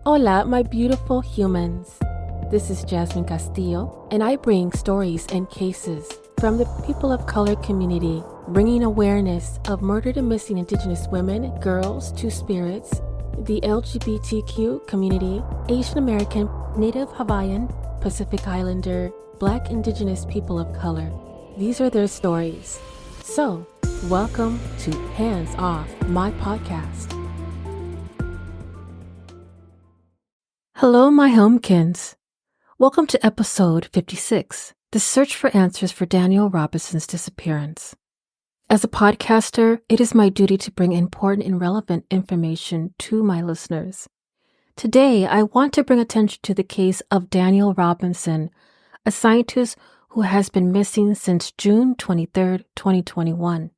Hola, my beautiful humans. This is Jasmine Castillo, and I bring stories and cases from the people of color community, bringing awareness of murdered and missing Indigenous women, girls, two-spirits, the LGBTQ community, Asian American, Native Hawaiian, Pacific Islander, Black Indigenous people of color. These are their stories. So, welcome to Hands Off, my podcast. Hello, my homekins. Welcome to episode 56, the search for answers for Daniel Robinson's disappearance. As a podcaster, it is my duty to bring important and relevant information to my listeners. Today, I want to bring attention to the case of Daniel Robinson, a scientist who has been missing since June 23, 2021.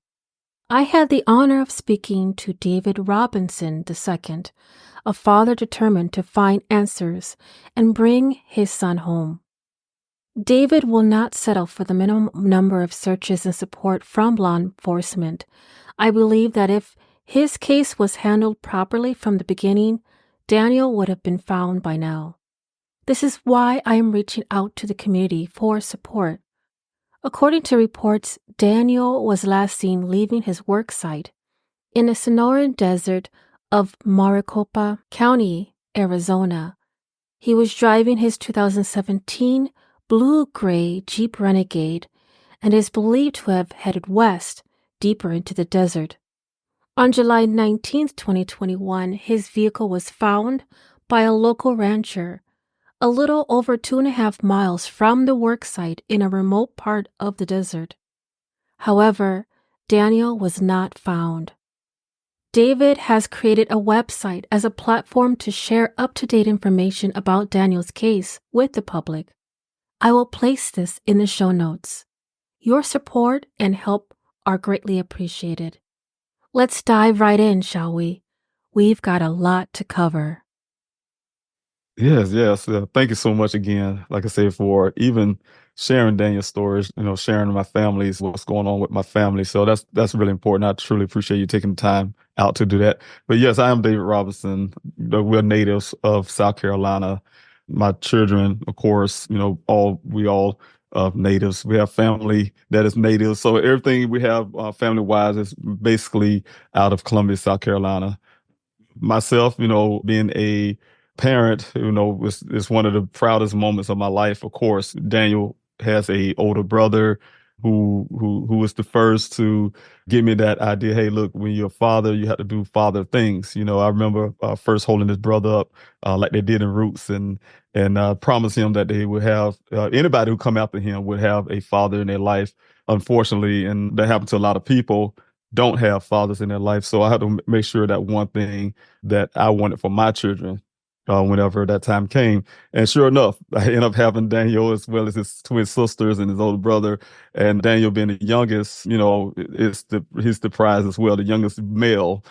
I had the honor of speaking to David Robinson II, a father determined to find answers and bring his son home. David will not settle for the minimum number of searches and support from law enforcement. I believe that if his case was handled properly from the beginning, Daniel would have been found by now. This is why I am reaching out to the community for support. According to reports, Daniel was last seen leaving his work site in the Sonoran Desert of Maricopa County, Arizona. He was driving his 2017 blue-gray Jeep Renegade and is believed to have headed west, deeper into the desert. On July 19, 2021, his vehicle was found by a local rancher a little over 2.5 miles from the worksite in a remote part of the desert. However, Daniel was not found. David has created a website as a platform to share up-to-date information about Daniel's case with the public. I will place this in the show notes. Your support and help are greatly appreciated. Let's dive right in, shall we? We've got a lot to cover. Yes. Thank you so much again, like I said, for even sharing Daniel's stories, sharing my family's, what's going on with my family. So that's really important. I truly appreciate you taking the time out to do that. But yes, I am David Robinson. We're natives of South Carolina. My children, of course, we all natives. We have family that is native. So everything we have family-wise is basically out of Columbia, South Carolina. Myself, being a parent, is one of the proudest moments of my life. Of course, Daniel has a older brother who was the first to give me that idea. Hey, look, when you're a father, you have to do father things. I remember first holding his brother up like they did in Roots and promise him that they would have anybody who come after him would have a father in their life. Unfortunately, and that happened to a lot of people, don't have fathers in their life. So I had to make sure that one thing that I wanted for my children whenever that time came. And sure enough, I ended up having Daniel as well as his twin sisters and his older brother. And Daniel being the youngest, he's the prize as well, the youngest male.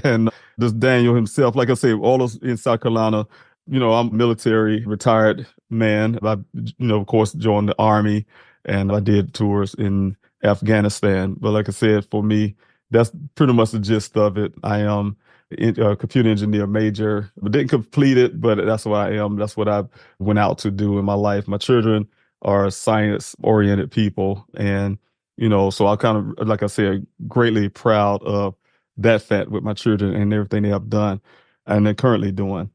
And just Daniel himself, like I say, all those in South Carolina, I'm a military retired man. I, of course, joined the Army and I did tours in Afghanistan. But like I said, for me, that's pretty much the gist of it. I am a computer engineer major, but didn't complete it, but that's what I am. That's what I went out to do in my life. My children are science-oriented people. And, so I kind of, like I said, greatly proud of that fact with my children and everything they have done and they're currently doing.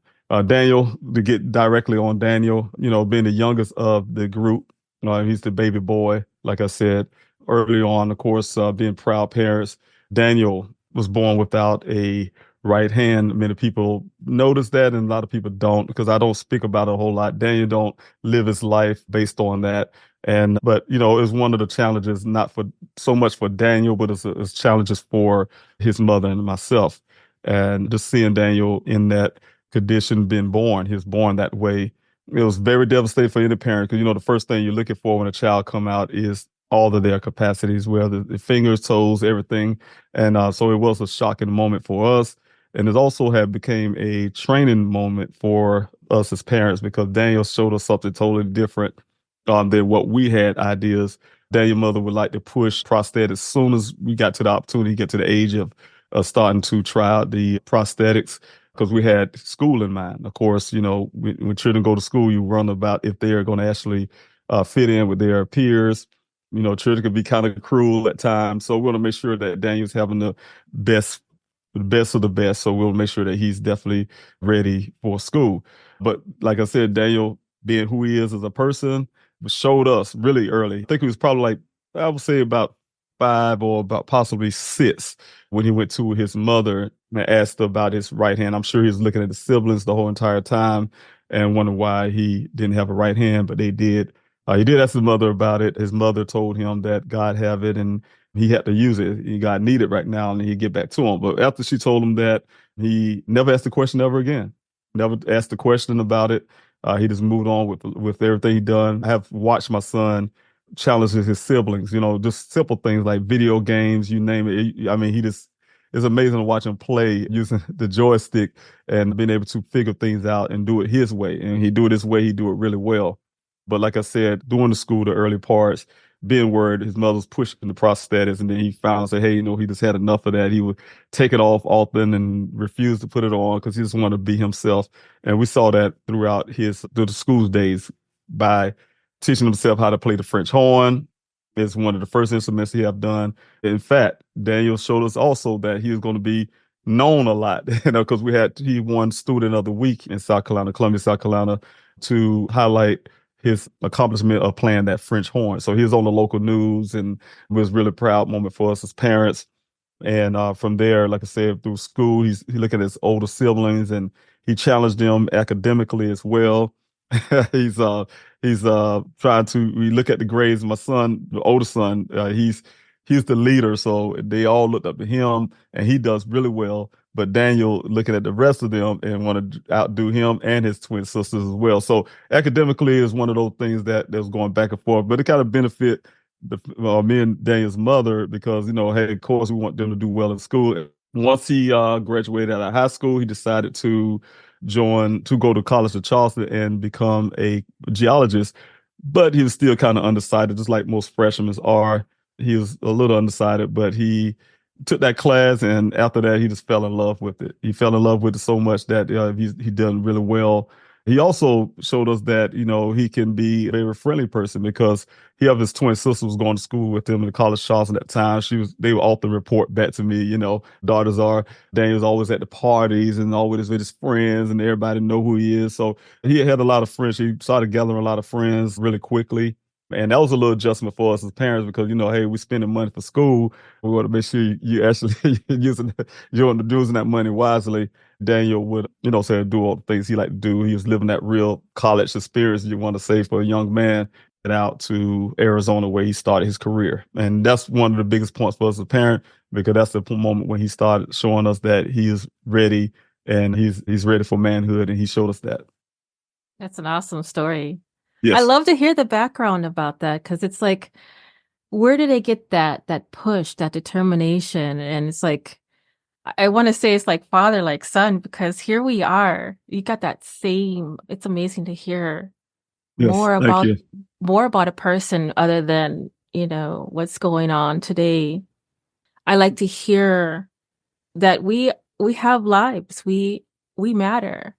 Daniel, to get directly on Daniel, being the youngest of the group, he's the baby boy, like I said early on, of course, being proud parents. Daniel was born without a right hand. Many people notice that, and a lot of people don't, because I don't speak about it a whole lot. Daniel don't live his life based on that. But it's one of the challenges, not for so much for Daniel, but it's challenges for his mother and myself. And just seeing Daniel in that condition, being born, he was born that way. It was very devastating for any parent, because the first thing you're looking for when a child come out is all of their capacities, whether the fingers, toes, everything. And so it was a shocking moment for us. And it also had became a training moment for us as parents, because Daniel showed us something totally different than what we had ideas. Daniel's mother would like to push prosthetics as soon as we got to the opportunity, get to the age of starting to try out the prosthetics. because we had school in mind. Of course, when children go to school, you run about if they are going to actually fit in with their peers. Children can be kind of cruel at times. So we want to make sure that Daniel's having best, the best of the best. So we'll make sure that he's definitely ready for school. But like I said, Daniel, being who he is as a person, showed us really early. I think he was probably like, I would say about 5 or about possibly 6 when he went to his mother and asked her about his right hand. I'm sure he was looking at the siblings the whole entire time and wondering why he didn't have a right hand, but they did. He did ask his mother about it. His mother told him that God have it and he had to use it. He got needed right now and he'd get back to him. But after she told him that, he never asked the question ever again. Never asked the question about it. He just moved on with everything he done. I have watched my son challenges his siblings, just simple things like video games, you name it. I mean, it's amazing to watch him play using the joystick and being able to figure things out and do it his way. And he do it his way, he do it really well. But like I said, during the school, the early parts, being worried, his mother's pushing the prosthetics, and then he found say, hey, he just had enough of that. He would take it off often and refuse to put it on because he just wanted to be himself. And we saw that through the school days by teaching himself how to play the French horn. It's one of the first instruments he have done. In fact, Daniel showed us also that he was going to be known a lot, because he won Student of the Week in South Carolina, Columbia, South Carolina, to highlight his accomplishment of playing that French horn. So he was on the local news and it was a really proud moment for us as parents. And from there, like I said, through school, he looked at his older siblings and he challenged them academically as well. he's uh he's trying to we look at the grades. My son, the older son, he's the leader, so they all looked up to him and he does really well. But Daniel looking at the rest of them and want to outdo him and his twin sisters as well. So academically is one of those things that was going back and forth, but it kind of benefit me and Daniel's mother because hey, of course we want them to do well in school. Once he graduated out of high school, he decided to go to College of Charleston and become a geologist, but he was still kind of undecided, just like most freshmen are. He was a little undecided, but he took that class, and after that, he just fell in love with it. He fell in love with it so much that he done really well. He also showed us that he can be a very friendly person because he have his twin sister was going to school with him in the College of Charleston at that time. They would often report back to me, daughters are. Daniel's always at the parties and always with his friends, and everybody know who he is. So he had a lot of friends. He started gathering a lot of friends really quickly. And that was a little adjustment for us as parents because, hey, we're spending money for school. We want to make sure you actually using that money wisely. Daniel would, say do all the things he liked to do. He was living that real college experience you want to say for a young man. Get out to Arizona where he started his career. And that's one of the biggest points for us as a parent because that's the moment when he started showing us that he is ready and he's ready for manhood, and he showed us that. That's an awesome story. Yes. I love to hear the background about that because it's like, where did they get that push, that determination? And it's like, I want to say it's like father, like son, because here we are. You got that same. It's amazing to hear more about a person other than what's going on today. I like to hear that we have lives. We matter.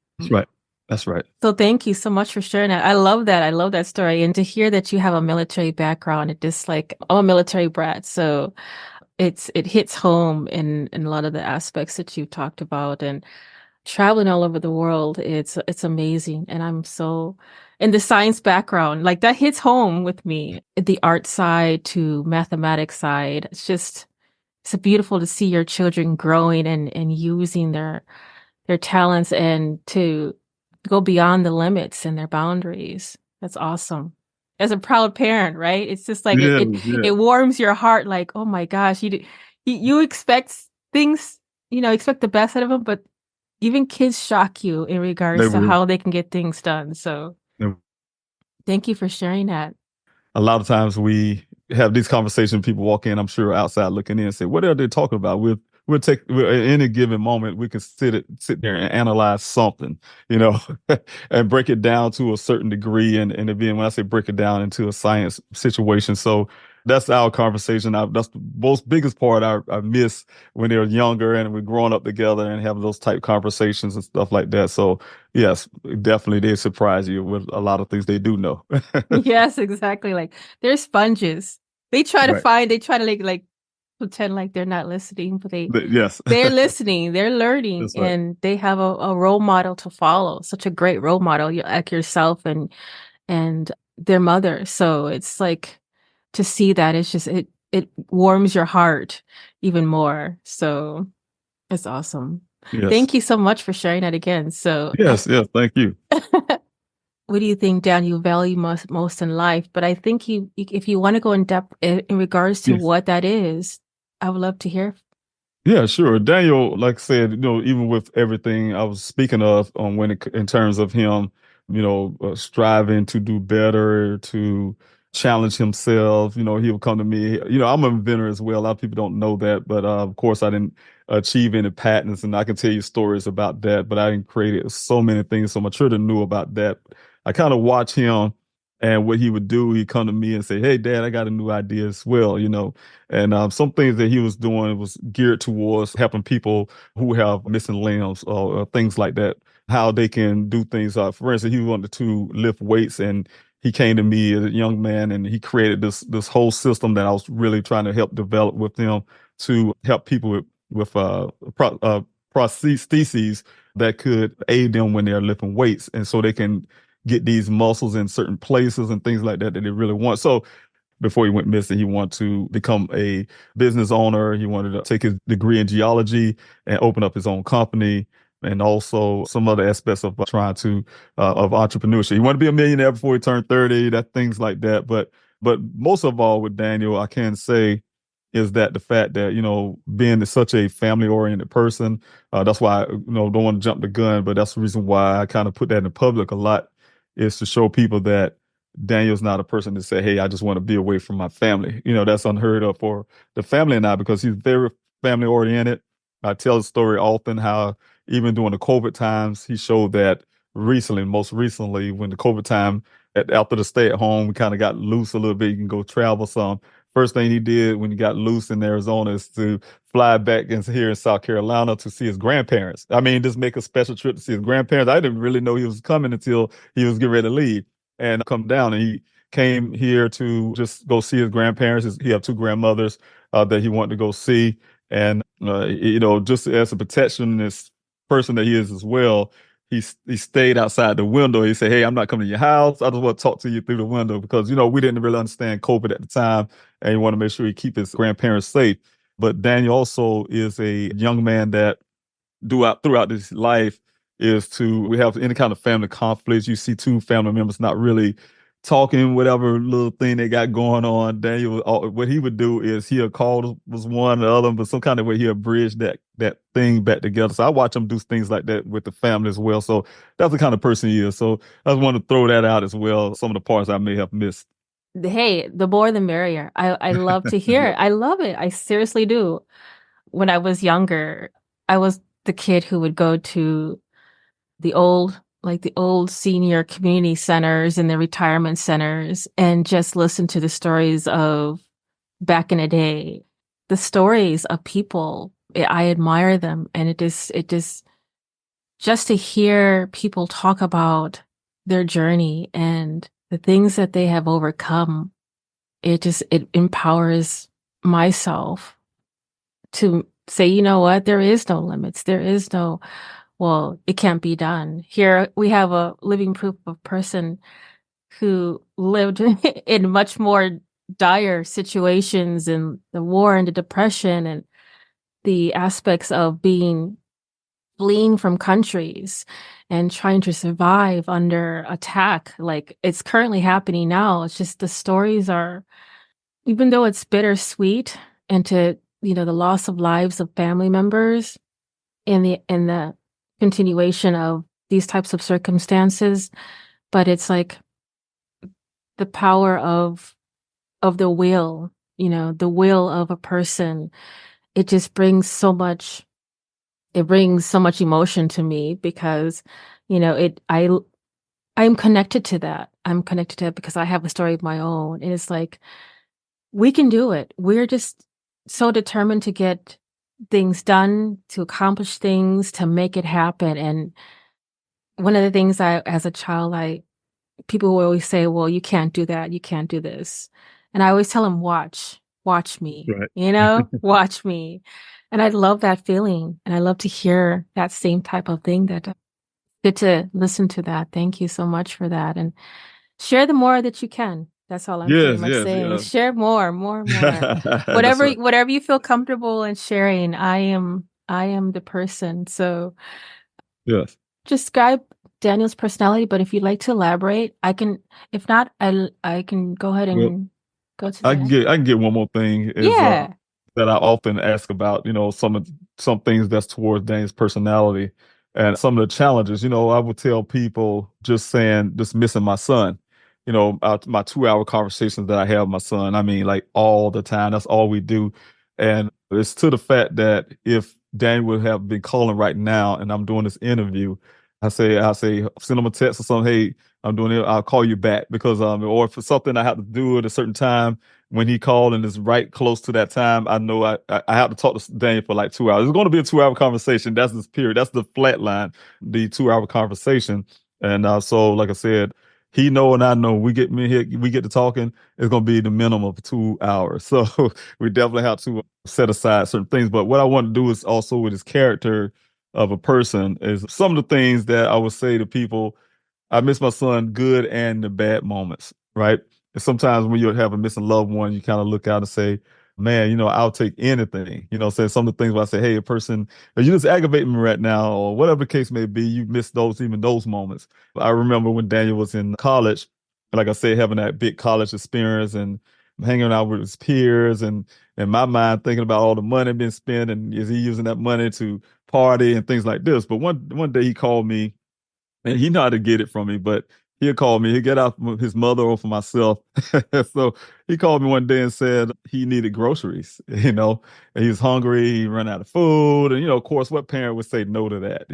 That's right. So thank you so much for sharing that. I love that. I love that story. And to hear that you have a military background, it just like, I'm a military brat. So it hits home in a lot of the aspects that you talked about, and traveling all over the world. It's amazing. And I'm so in the science background, like that hits home with me. The art side to mathematics side. It's beautiful to see your children growing and using their talents and to go beyond the limits and their boundaries. That's awesome. As a proud parent, right? It's just like it warms your heart. Like, oh my gosh, you expect things, expect the best out of them, but even kids shock you in regards to how they can get things done. So, thank you for sharing that. A lot of times we have these conversations. People walk in, I'm sure, outside looking in, and say, "What are they talking about?" We'll take at any given moment we can sit there and analyze something, and break it down to a certain degree. And again, when I say break it down into a science situation, so That's our conversation. That's the most biggest part I miss when they were younger and we're growing up together and having those type conversations and stuff like that. So yes, definitely they surprise you with a lot of things they do know. Yes, exactly. Like they're sponges. Right. They try to like pretend like they're not listening, but Yes. they're listening, they're learning, That's right. and they have a role model to follow. Such a great role model, like yourself and their mother. So it's like to see that it's just it warms your heart even more. So it's awesome. Yes. Thank you so much for sharing that again. So Yes. Yes. Thank you. what do you think, Dan, you value most in life? But I think if you want to go in depth in regards to Yes. what that is, I would love to hear. Yeah, sure. Daniel, like I said, even with everything I was speaking of when in terms of him, striving to do better, to challenge himself, he would come to me. I'm an inventor as well. A lot of people don't know that, but of course, I didn't achieve any patents, and I can tell you stories about that. But I didn't create so many things, so my children knew about that. I kind of watch him. And what he would do, he'd come to me and say, "Hey, Dad, I got a new idea as well." And some things that he was doing was geared towards helping people who have missing limbs or things like that, how they can do things. For instance, he wanted to lift weights, and he came to me as a young man, and he created this whole system that I was really trying to help develop with him to help people with prostheses that could aid them when they're lifting weights, and so they can get these muscles in certain places and things like that that they really want. So before he went missing, he wanted to become a business owner. He wanted to take his degree in geology and open up his own company, and also some other aspects of trying to of entrepreneurship. He wanted to be a millionaire before he turned 30, that things like that. But most of all with Daniel, I can say is that the fact that being such a family oriented person, that's why don't want to jump the gun, but that's the reason why I kind of put that in the public a lot, is to show people that Daniel's not a person to say, "Hey, I just want to be away from my family." That's unheard of for the family and I, because he's very family oriented. I tell the story often how even during the COVID times, he showed that most recently, when the COVID time, after the stay at home, we kind of got loose a little bit. You can go travel some. First thing he did when he got loose in Arizona is to fly back here in South Carolina to see his grandparents. I mean, just make a special trip to see his grandparents. I didn't really know he was coming until he was getting ready to leave and come down. And he came here to just go see his grandparents. He have two grandmothers that he wanted to go see. And, just as a protectionist person that he is as well, he stayed outside the window. He said, "Hey, I'm not coming to your house. I just want to talk to you through the window," because, we didn't really understand COVID at the time. And he wanted to make sure he keep his grandparents safe. But Daniel also is a young man that throughout this life is to we have any kind of family conflicts. You see two family members not really talking, whatever little thing they got going on. Daniel, what he would do is he'll call was one or the other, but some kind of way he'll bridge that thing back together. So I watch him do things like that with the family as well. So that's the kind of person he is. So I just want to throw that out as well. Some of the parts I may have missed. Hey, the more the merrier. I love to hear Yeah. it. I love it. I seriously do. When I was younger, I was the kid who would go to the old senior community centers and the retirement centers and just listen to the stories of back in the day. The stories of people, I admire them. And just to hear people talk about their journey and the things that they have overcome, it empowers myself to say, you know what, there is no limits. There is no, well, it can't be done. Here we have a living proof of a person who lived in much more dire situations in the war and the depression and the aspects of fleeing from countries and trying to survive under attack. Like it's currently happening now. It's just the stories are, even though it's bittersweet and to, the loss of lives of family members and the continuation of these types of circumstances, but it's like the power of the will, the will of a person. It just brings so much emotion to me because, I'm connected to that. I'm connected to it because I have a story of my own. And it's like we can do it. We're just so determined to get things done, to accomplish things, to make it happen. And one of the things as a child, people will always say, well, you can't do that. You can't do this. And I always tell them, watch me, Right. watch me. And I love that feeling. And I love to hear that same type of thing good to listen to that. Thank you so much for that. And share the more that you can. That's all I'm pretty Yes, much yes, saying. yeah. Share more. That's right. Whatever you feel comfortable in sharing, I am the person. So Yes. describe Daniel's personality, but if you'd like to elaborate, I can. If not, I can go ahead Well, and go to the next. I can get one more thing is Yeah. that I often ask about, some things that's towards Dane's personality and some of the challenges. I would tell people just missing my son. My 2 hour conversations that I have with my son. I mean, like all the time. That's all we do. And it's to the fact that if Dane would have been calling right now and I'm doing this interview, I say, send him a text or something. Hey, I'm doing it. I'll call you back because or if it's something I have to do at a certain time when he called and it's right close to that time, I know I have to talk to Dane for like 2 hours. It's going to be a 2 hour conversation. That's this period. That's the flat line, the 2 hour conversation. And so, like I said, he know and I know we get me here, we get to talking. It's going to be the minimum of 2 hours. So we definitely have to set aside certain things. But what I want to do is also with his character of a person is some of the things that I would say to people. I miss my son good and the bad moments, right? And sometimes when you have a missing loved one, you kind of look out and say, man, I'll take anything. Say some of the things where I say, hey, a person, you just aggravate me right now, or whatever the case may be, you miss even those moments. I remember when Daniel was in college, like I said, having that big college experience and hanging out with his peers and in my mind thinking about all the money being spent and is he using that money to party and things like this. But one day he called me and he know how to get it from me, but he'll call me. He'll get out from his mother or for myself. So he called me one day and said he needed groceries, and he was hungry. He ran out of food. And, of course, what parent would say no to that?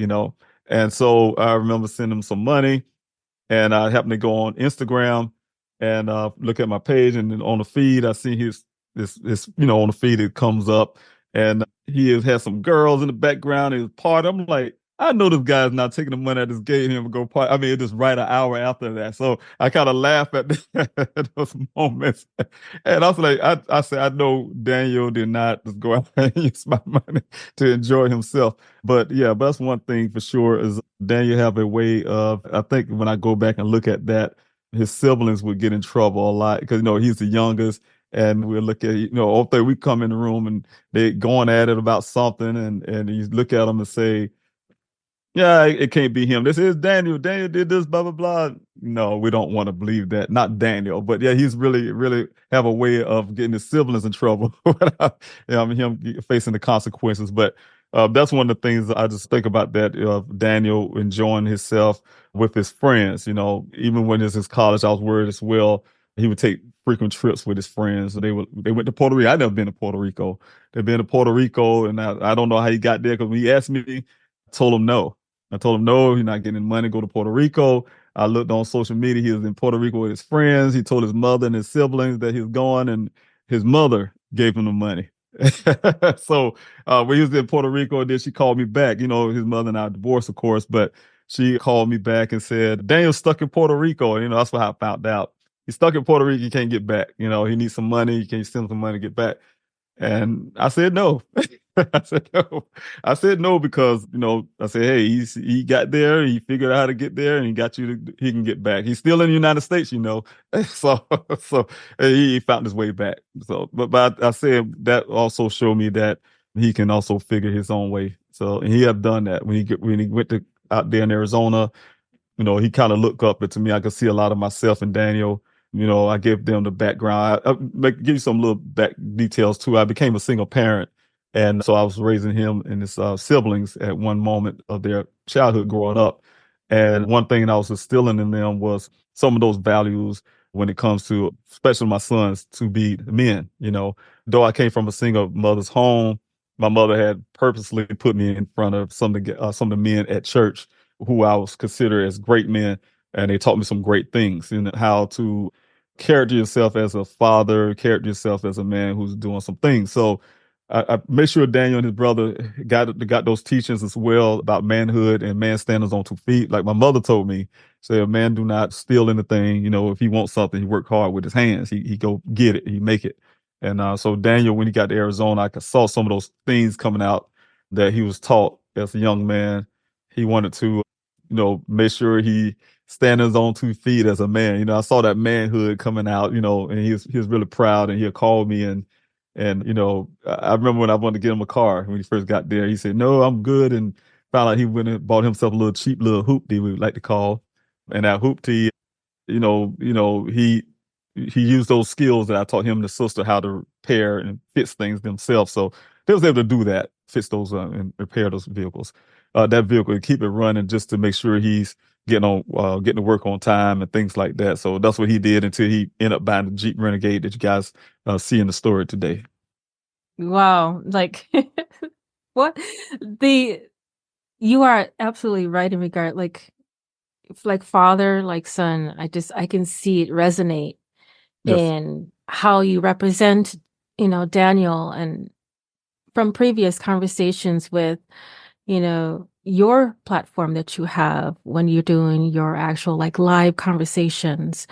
And so I remember sending him some money. And I happened to go on Instagram and look at my page, and then on the feed, I see this on the feed it comes up, and he has some girls in the background. His party. I'm like, I know this guy's not taking the money I just gave him to go party. I mean, it just right an hour after that. So I kind of laugh at, at those moments, and I was like, I said, I know Daniel did not just go out and use my money to enjoy himself. But yeah, but that's one thing for sure is Daniel have a way of, I think when I go back and look at that, his siblings would get in trouble a lot because, he's the youngest and we'll look at, after we come in the room and they going at it about something and you look at them and say, yeah, it can't be him. This is Daniel. Daniel did this, blah, blah, blah. No, we don't want to believe that. Not Daniel, but yeah, he's really, really have a way of getting his siblings in trouble. I mean, him facing the consequences. But that's one of the things I just think about that Daniel enjoying himself with his friends. Even when it's his college, I was worried as well. He would take frequent trips with his friends. They went to Puerto Rico. I never been to Puerto Rico. They've been to Puerto Rico, and I don't know how he got there because when he asked me, I told him no. I told him, no, he's not getting money to go to Puerto Rico. I looked on social media. He was in Puerto Rico with his friends. He told his mother and his siblings that he was going, and his mother gave him the money. So when he was in Puerto Rico, then she called me back. His mother and I divorced, of course, but she called me back and said, Daniel's stuck in Puerto Rico. And, that's what I found out. He's stuck in Puerto Rico. He can't get back. He needs some money. He can't send some money to get back. And I said no. I said no. I said no because I said, hey, he got there, he figured out how to get there, and he can get back. He's still in the United States. So so he found his way back. So but I said that also showed me that he can also figure his own way. So and he have done that when he went to out there in Arizona. He kind of looked up to me. I could see a lot of myself in Daniel. I gave them the background. Give you some little back details too. I became a single parent. And so I was raising him and his siblings at one moment of their childhood growing up. And one thing that I was instilling in them was some of those values when it comes to, especially my sons, to be men. Though I came from a single mother's home, my mother had purposely put me in front of some of the men at church who I was considered as great men, and they taught me some great things and how to character yourself as a father, character yourself as a man who's doing some things. So I make sure Daniel and his brother got those teachings as well about manhood and man standards on 2 feet. Like my mother told me, say a man do not steal anything. You know, if he wants something, he work hard with his hands. He go get it. He make it. And so Daniel, when he got to Arizona, I saw some of those things coming out that he was taught as a young man. He wanted to, make sure he stand on his own 2 feet as a man. I saw that manhood coming out, and he was really proud, and he'll call me and I remember when I wanted to get him a car when he first got there, he said, "No, I'm good," and found out he went and bought himself a little cheap little hoopty we would like to call, and that hoopty, he used those skills that I taught him and his sister how to repair and fix things themselves. So they was able to do that, fix those and repair those vehicles, that vehicle, and keep it running just to make sure he's getting to work on time and things like that. So that's what he did until he ended up buying the Jeep Renegade that you guys see in the story today. Wow. Like what the you are absolutely right in regard like father, like son. I can see it resonate Yes, in how you represent, Daniel, and from previous conversations with, your platform that you have when you're doing your actual like live conversations,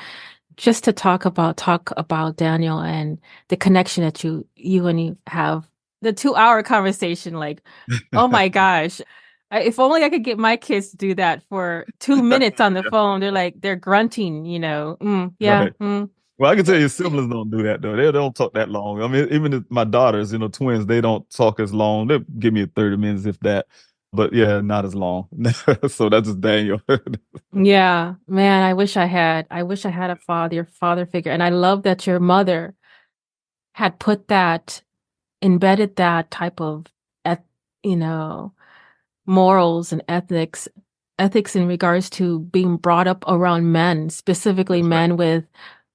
just to talk about Daniel and the connection that you and you have, the 2 hour conversation. Like, oh my gosh, if only I could get my kids to do that for 2 minutes on the yeah, phone. They're grunting, yeah, right. Well, I can tell you, siblings don't do that though. They don't talk that long. I mean, even if my daughters, twins, they don't talk as long. They give me 30 minutes if that, but yeah, not as long. So that's just Daniel. yeah, man. I wish I had a father figure, and I love that your mother had embedded that type of, eth- you know, morals and ethics in regards to being brought up around men, specifically That's right. men with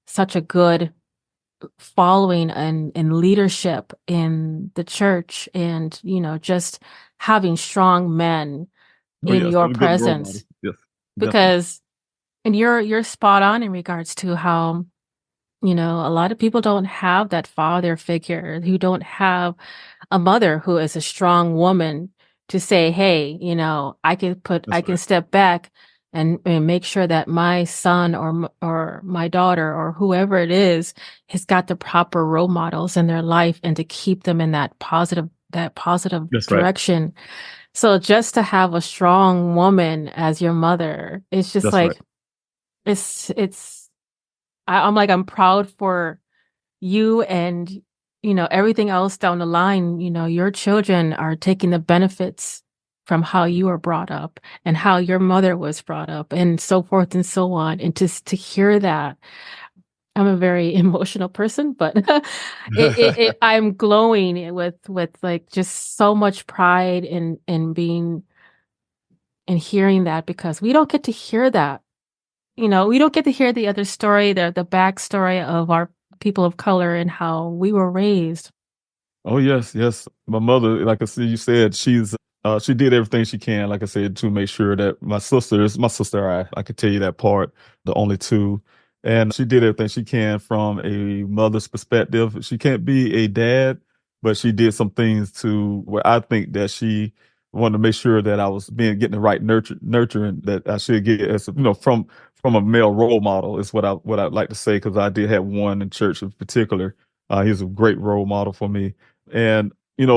such a good following and leadership in the church, and just having strong men Oh in yes, your they're good role models. presence. Yes, definitely. Because and you're spot on in regards to how, a lot of people don't have that father figure, who don't have a mother who is a strong woman to say, hey, I That's can right. step back and make sure that my son or my daughter or whoever it is has got the proper role models in their life, and to keep them in that positive That's right. direction. So just to have a strong woman as your mother, it's just That's right. like, I'm proud for you, and everything else down the line. Your children are taking the benefits from how you were brought up and how your mother was brought up, and so forth and so on. And just to hear that, I'm a very emotional person, but I'm glowing with like just so much pride in being and hearing that, because we don't get to hear that. We don't get to hear the other story, the backstory of our people of color and how we were raised. Oh yes, yes. My mother, like I said, you said she did everything she can, like I said, to make sure that my sister, I could tell you that part, the only two. And she did everything she can from a mother's perspective. She can't be a dad, but she did some things to where I think that she wanted to make sure that I was getting the right nurturing that I should get as from a male role model is what I'd like to say, because I did have one in church in particular. He was a great role model for me, and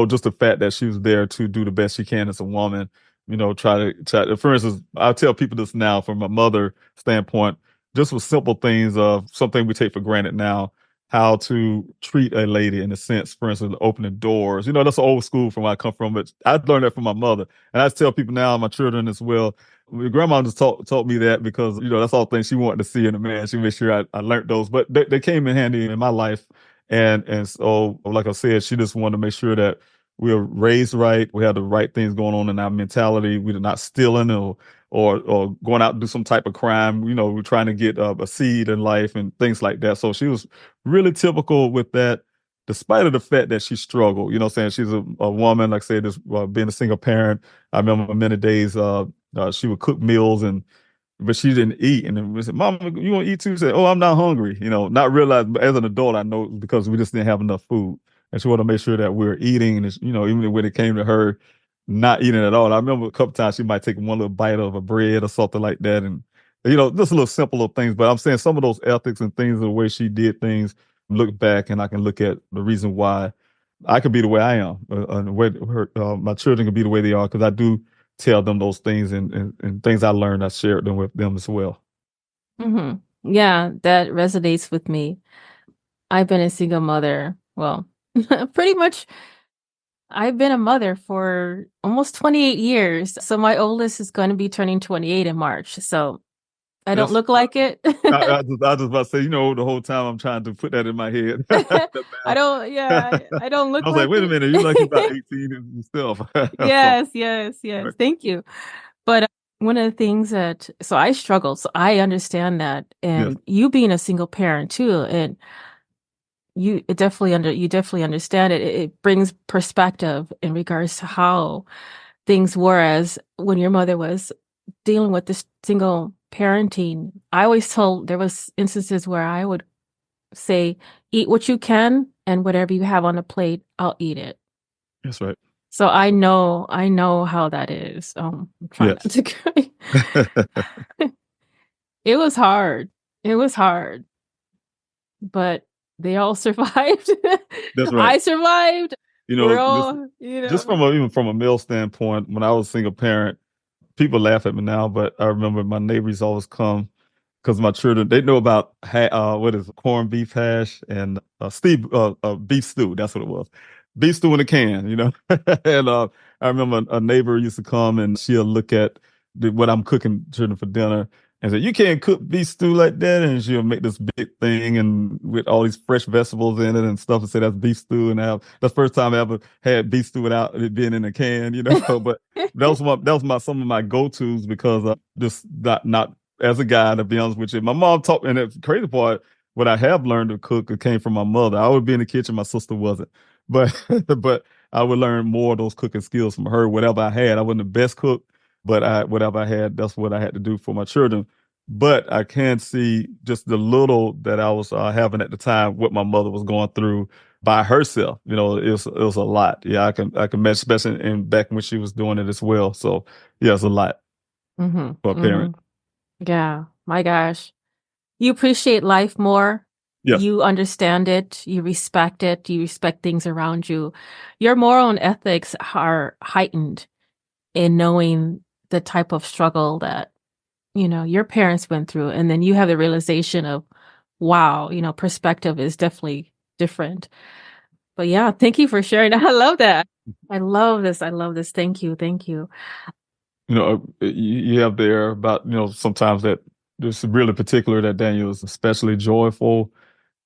just the fact that she was there to do the best she can as a woman, try to, for instance, I tell people this now from a mother standpoint, just with simple things of something we take for granted now, how to treat a lady in a sense, for instance, opening doors. That's old school from where I come from, but I learned that from my mother. And I tell people now, my children as well. My grandma just taught me that because, that's all things she wanted to see in a man. She made sure I learned those, but they came in handy in my life. And so, like I said, she just wanted to make sure that we were raised right. We had the right things going on in our mentality. We were not stealing or going out and do some type of crime. We're trying to get a seed in life and things like that. So she was really typical with that, despite of the fact that she struggled. What I'm saying, she's a woman, like I said, being a single parent. I remember many days she would cook meals and but she didn't eat. And then we said, Mom, you want to eat too? She said, oh, I'm not hungry. Not realizing, but as an adult, I know because we just didn't have enough food. And she wanted to make sure that we were eating. And, even when it came to her not eating at all, I remember a couple times she might take one little bite of a bread or something like that. And, just a little simple little things. But I'm saying some of those ethics and things, the way she did things, look back and I can look at the reason why I could be the way I am, and the way my children can be the way they are, because I do tell them those things and things I learned, I shared them with them as well. Mm-hmm. Yeah, that resonates with me. I've been a single mother. Well, pretty much I've been a mother for almost 28 years. So my oldest is going to be turning 28 in March. So I don't look like it. I just about to say, the whole time I'm trying to put that in my head. I don't look I was like wait a it. minute, you like you about 18 and stuff. Yes. Right. Thank you. But one of the things so I struggle, so I understand that. And Yes. you being a single parent too, and you definitely understand it. It brings perspective in regards to how things were as when your mother was dealing with this single parenting. I always told there was instances where I would say, eat what you can and whatever you have on the plate, I'll eat it. That's right. So I know how that is. I'm trying not to cry. It was hard. But they all survived. That's right. I survived. We're all, just even from a male standpoint, when I was a single parent, people laugh at me now, but I remember my neighbors always come because my children, they know about what is it, corned beef hash and beef stew. That's what it was. Beef stew in a can, and I remember a neighbor used to come and she'll look at what I'm cooking children for dinner and say, you can't cook beef stew like that. And she'll make this big thing and with all these fresh vegetables in it and stuff and say that's beef stew. And that's the first time I ever had beef stew without it being in a can, but that was some of my go-tos because just not as a guy, to be honest with you. My mom taught me, and the crazy part, what I have learned to cook, it came from my mother. I would be in the kitchen, my sister wasn't. But but I would learn more of those cooking skills from her. Whatever I had, I wasn't the best cook, but whatever I had, that's what I had to do for my children. But I can see just the little that I was having at the time, what my mother was going through by herself. It was a lot. Yeah, I can imagine, especially in back when she was doing it as well. So yeah, it's a lot Mm-hmm. for a parent. Yeah, my gosh. You appreciate life more. Yes. You understand it. You respect it. You respect things around you. Your moral and ethics are heightened in knowing the type of struggle that, your parents went through. And then you have the realization of, wow, perspective is definitely different. But yeah, thank you for sharing. I love that. I love this. Thank you. You have there about, sometimes that just really particular that Daniel is especially joyful.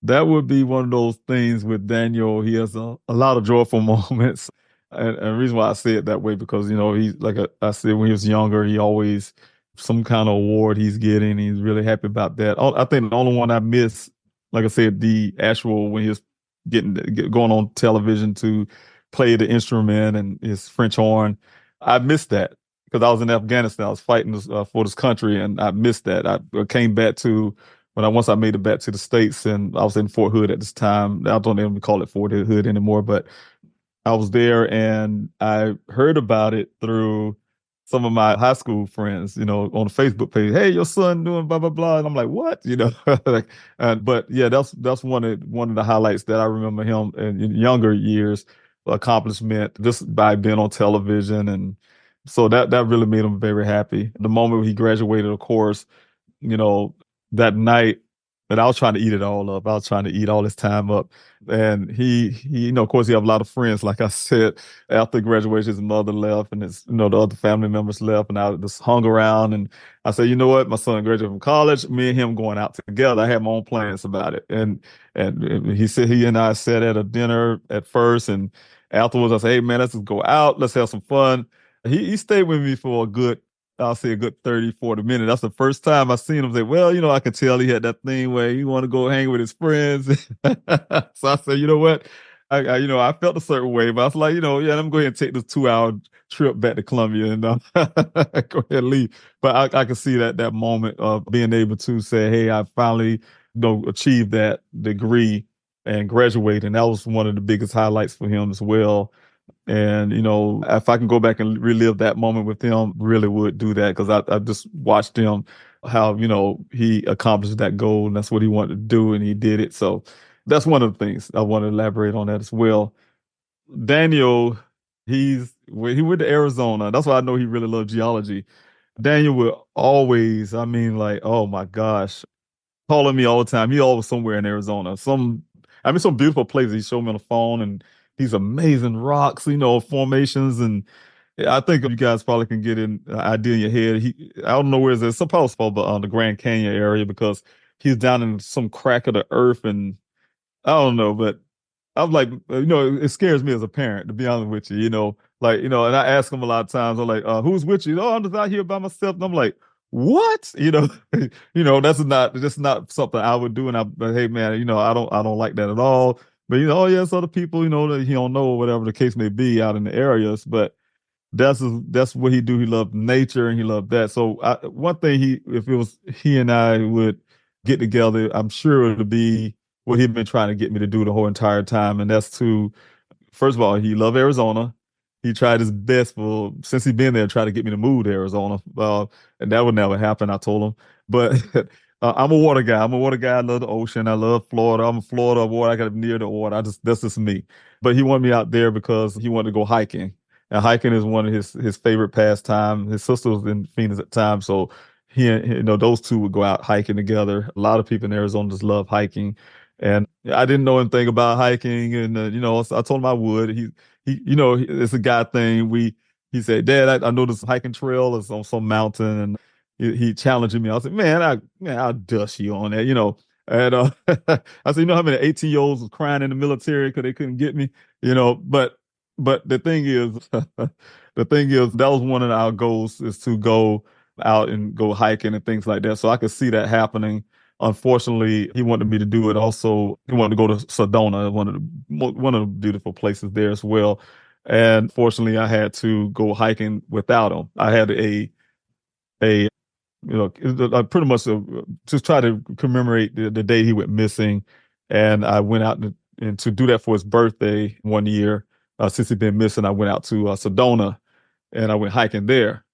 That would be one of those things with Daniel. He has a lot of joyful moments. And the reason why I say it that way, because, he's like I said, when he was younger, he always, some kind of award he's getting. He's really happy about that. I think the only one I miss, like I said, the actual, when he was going on television to play the instrument and his French horn, I missed that because I was in Afghanistan. I was fighting for this country, and I missed that. I came back to once I made it back to the States, and I was in Fort Hood at this time. I don't even call it Fort Hood anymore, but I was there and I heard about it through some of my high school friends, on the Facebook page. Hey, your son doing blah blah blah, and I'm like, what, like, but yeah, that's one of the highlights that I remember him in younger years accomplishment just by being on television, and so that really made him very happy. The moment he graduated, of course, you know, that night that I was trying to eat it all up. I was trying to eat all his time up. And he, of course, he have a lot of friends. Like I said, after graduation, his mother left and the other family members left. And I just hung around and I said, you know what? My son graduated from college. Me and him going out together. I had my own plans about it. And he said, he and I sat at a dinner at first. And afterwards, I said, hey, man, let's just go out. Let's have some fun. He stayed with me for I'll say a good 30, 40 minutes. That's the first time I seen him say, well, I could tell he had that thing where he want to go hang with his friends. So I said, you know what? I felt a certain way, but I was like, yeah, I'm going to take this 2 hour trip back to Columbia and go ahead and leave. But I could see that moment of being able to say, hey, I finally, achieved that degree and graduate. And that was one of the biggest highlights for him as well. And, if I can go back and relive that moment with him, really would do that because I just watched him, how, he accomplished that goal and that's what he wanted to do and he did it. So that's one of the things I want to elaborate on that as well. Daniel, when he went to Arizona. That's why I know he really loved geology. Daniel would always, I mean, like, oh my gosh, calling me all the time. He always somewhere in Arizona. Some beautiful places he showed me on the phone and these amazing rocks, formations. And I think you guys probably can get an idea in your head. I don't know where it's at. Some probably but on the Grand Canyon area because he's down in some crack of the earth and I don't know, but I'm like, it scares me as a parent, to be honest with you, like, and I ask him a lot of times, I'm like, who's with you? Oh, I'm just out here by myself. And I'm like, what? That's not something I would do. But hey, man, I don't like that at all. But, oh, yes, other people, that he don't know, or whatever the case may be out in the areas. But that's what he do. He loved nature and he loved that. So one thing if it was he and I would get together, I'm sure it would be what he'd been trying to get me to do the whole entire time. And that's to, first of all, he loved Arizona. He tried his best since he'd been there, try to get me to move to Arizona. And that would never happen, I told him. But I'm a water guy. I'm a water guy. I love the ocean. I love Florida. I'm a Florida water. I got to be near the water. That's just me. But he wanted me out there because he wanted to go hiking. And hiking is one of his favorite pastime. His sister was in Phoenix at the time, so those two would go out hiking together. A lot of people in Arizona just love hiking, and I didn't know anything about hiking, and so I told him I would. It's a guy thing. He said, Dad, I know this hiking trail is on some mountain, and he challenged me. I said, I'll dust you on that, And I said, how many 18-year-olds was crying in the military because they couldn't get me, but the thing is, that was one of our goals is to go out and go hiking and things like that. So I could see that happening. Unfortunately, he wanted me to do it. Also, he wanted to go to Sedona, one of the beautiful places there as well. And fortunately, I had to go hiking without him. I had I pretty much just try to commemorate the day he went missing, and I went out and to do that for his birthday one year. Since he'd been missing, I went out to Sedona and I went hiking there.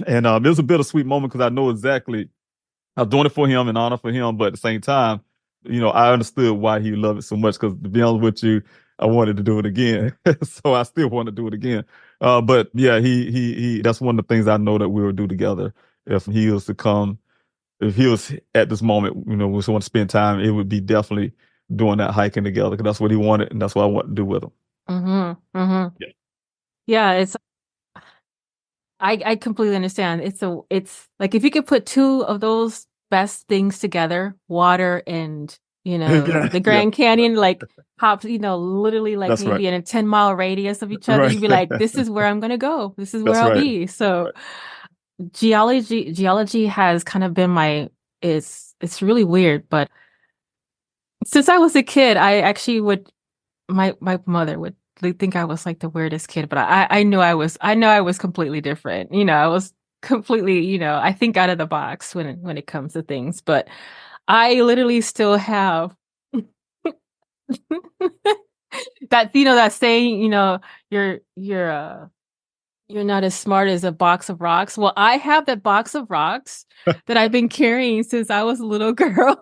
And it was a bittersweet moment because I know exactly I was doing it for him in honor for him, but at the same time, I understood why he loved it so much because to be honest with you, I wanted to do it again. So I still want to do it again. But yeah, he that's one of the things I know that we will do together. If he was to come, if he was at this moment, we want to spend time, it would be definitely doing that hiking together because that's what he wanted and that's what I want to do with him. Mm-hmm. Mm-hmm. Yeah. Yeah, I completely understand. It's like if you could put two of those best things together, water and Yeah, the yeah, Grand Canyon, like hops, literally like that's right. maybe in a 10-mile radius of each other, Right. you'd be like, this is where I'm gonna go. This is where That's I'll right. be. So Right. geology has kind of been it's really weird, but since I was a kid, I actually would my mother would think I was like the weirdest kid, but I knew I was completely different. I was completely, I think out of the box when it comes to things. But I literally still have that saying, you're not as smart as a box of rocks. Well, I have that box of rocks that I've been carrying since I was a little girl.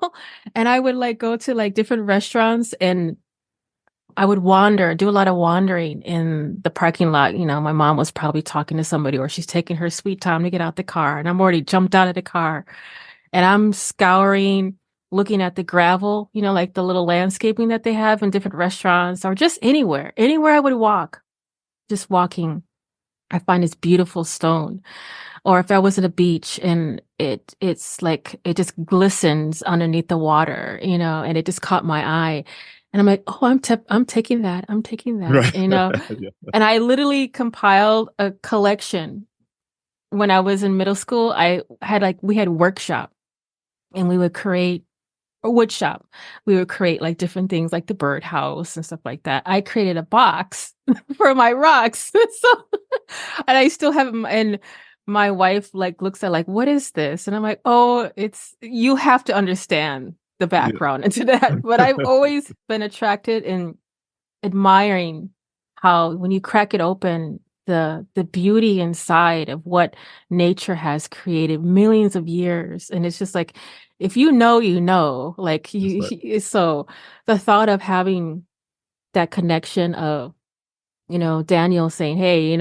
And I would like go to like different restaurants and I would do a lot of wandering in the parking lot. My mom was probably talking to somebody or she's taking her sweet time to get out the car. And I'm already jumped out of the car and I'm scouring, looking at the gravel, like the little landscaping that they have in different restaurants or just anywhere I would walk, just walking. I find this beautiful stone. Or if I was at a beach and it's like it just glistens underneath the water, and it just caught my eye. And I'm like, oh, I'm taking that. I'm taking that, Right. Yeah. And I literally compiled a collection when I was in middle school. We had workshop and we would create or wood shop. We would create like different things like the birdhouse and stuff like that. I created a box for my rocks. So, and I still have them. And my wife like looks at like, what is this? And I'm like, oh, you have to understand the Yeah. background into that. But I've always been attracted and admiring how when you crack it open, the beauty inside of what nature has created millions of years. And it's just like, if you know, you know, like That's right. so the thought of having that connection of, Daniel saying, hey,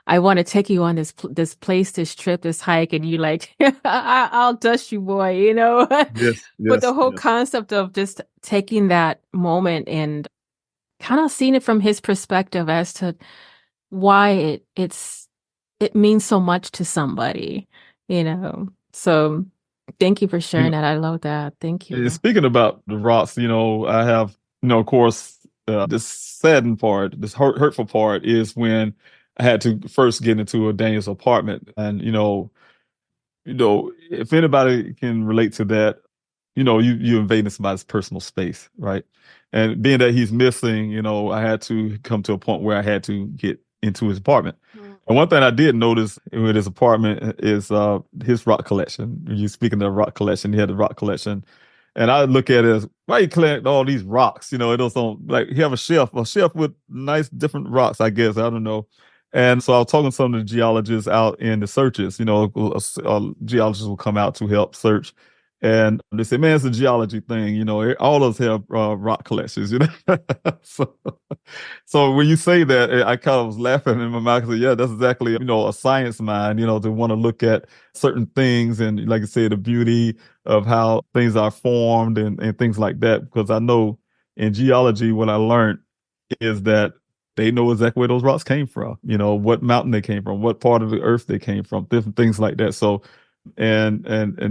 I want to take you on this place, this trip, this hike. And you like, I'll dust you, boy, Yes, but the yes, whole yes. concept of just taking that moment and kind of seeing it from his perspective as to why it means so much to somebody. So thank you for You sharing know, that. I love that. Thank you. speaking about the rocks, I have, of course, this saddened part, this hurtful part is when I had to first get into a Daniel's apartment, and if anybody can relate to that, you invading somebody's personal space, right? And being that he's missing, I had to come to a point where I had to get into his apartment. And one thing I did notice with his apartment is his rock collection. You speaking of rock collection, he had a rock collection. And I look at it as, why you collect all these rocks? It was on, like, he have a shelf with nice different rocks, I guess. I don't know. And so I was talking to some of the geologists out in the searches. Geologists will come out to help search. And they say, man, it's a geology thing. All of us have rock collections. So, so when you say that, I kind of was laughing in my mouth. I said, yeah, that's exactly, a science mind, to want to look at certain things and, like I said, the beauty of how things are formed and things like that. Because I know in geology, what I learned is that they know exactly where those rocks came from, what mountain they came from, what part of the earth they came from, different things like that. So, and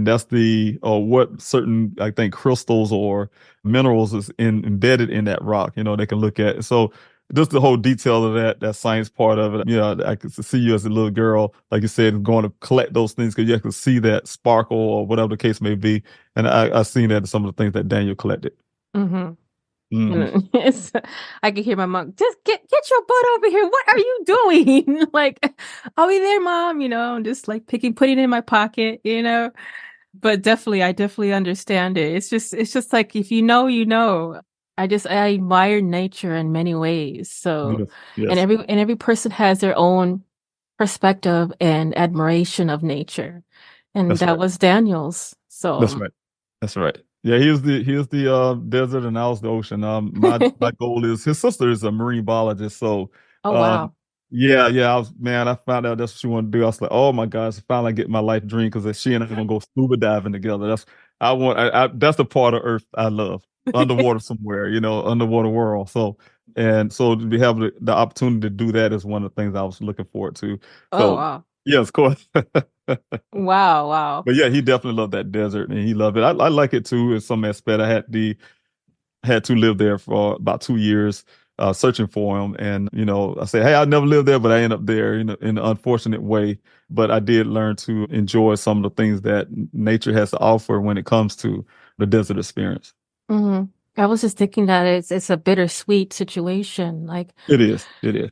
that's the what certain, I think, crystals or minerals is embedded in that rock, they can look at. So just the whole detail of that science part of it. I could see you as a little girl, like you said, going to collect those things because you could see that sparkle or whatever the case may be. And I seen that in some of the things that Daniel collected. Mm-hmm. Hmm. I could hear my mom, just get your butt over here. What are you doing? Like, I'll be there, mom, just like putting it in my pocket. But I definitely understand it. It's just like, if you know, you know. I admire nature in many ways. So, Yes, and yes, every person has their own perspective and admiration of nature. And that's that right. was Daniel's. That's So, right. That's right. Yeah, he was the desert and I was the ocean. My goal is, his sister is a marine biologist, so oh, um wow. yeah, I found out that's what she wanted to do. I was like, oh my gosh, I finally get my life dream because she and I are gonna go scuba diving together. That's the part of Earth I love. Underwater somewhere, underwater world. So to have the opportunity to do that is one of the things I was looking forward to. Oh, So wow. yes, of course. Wow, wow. But yeah, he definitely loved that desert and he loved it. I like it too in some aspect. I had to live there for about 2 years, searching for him. And I say, hey, I never lived there, but I end up there in an unfortunate way. But I did learn to enjoy some of the things that nature has to offer when it comes to the desert experience. Hmm. I was just thinking that it's a bittersweet situation. Like, It is. It is.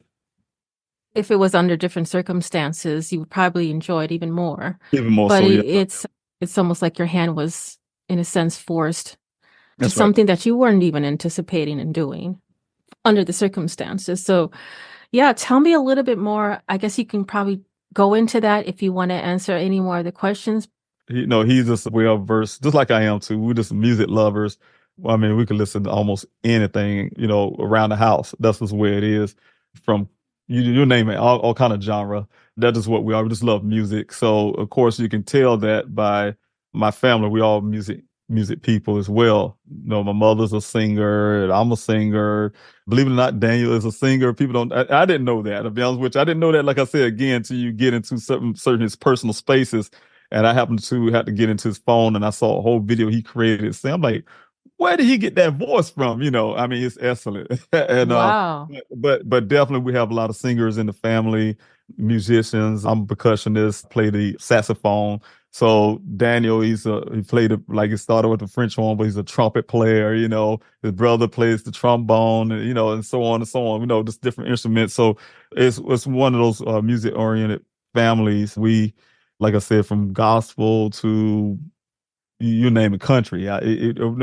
if it was under different circumstances, you would probably enjoy it even more. Even more But so, yeah. it's almost like your hand was, in a sense, forced to That's right. something that you weren't even anticipating and doing under the circumstances. So, yeah, tell me a little bit more. I guess you can probably go into that if you want to answer any more of the questions. He's just well versed, just like I am too. We're just music lovers. Well, I mean, we can listen to almost anything, around the house. That's just where it is. From you name it, all kind of genre. That is what we are. We just love music. So of course you can tell that by my family. We all music people as well. My mother's a singer, and I'm a singer. Believe it or not, Daniel is a singer. People don't. I didn't know that. To be honest with you, I didn't know that. Like I said again, till you get into certain his personal spaces. And I happened to have to get into his phone and I saw a whole video he created. So I'm like, where did he get that voice from? I mean, it's excellent. And Wow. but definitely we have a lot of singers in the family, musicians. I'm a percussionist, play the saxophone. So Daniel, he played like he started with the French horn, but he's a trumpet player. His brother plays the trombone, and and so on and so on. Just different instruments. So it's one of those music oriented families. We, like I said, from gospel to you name it, country,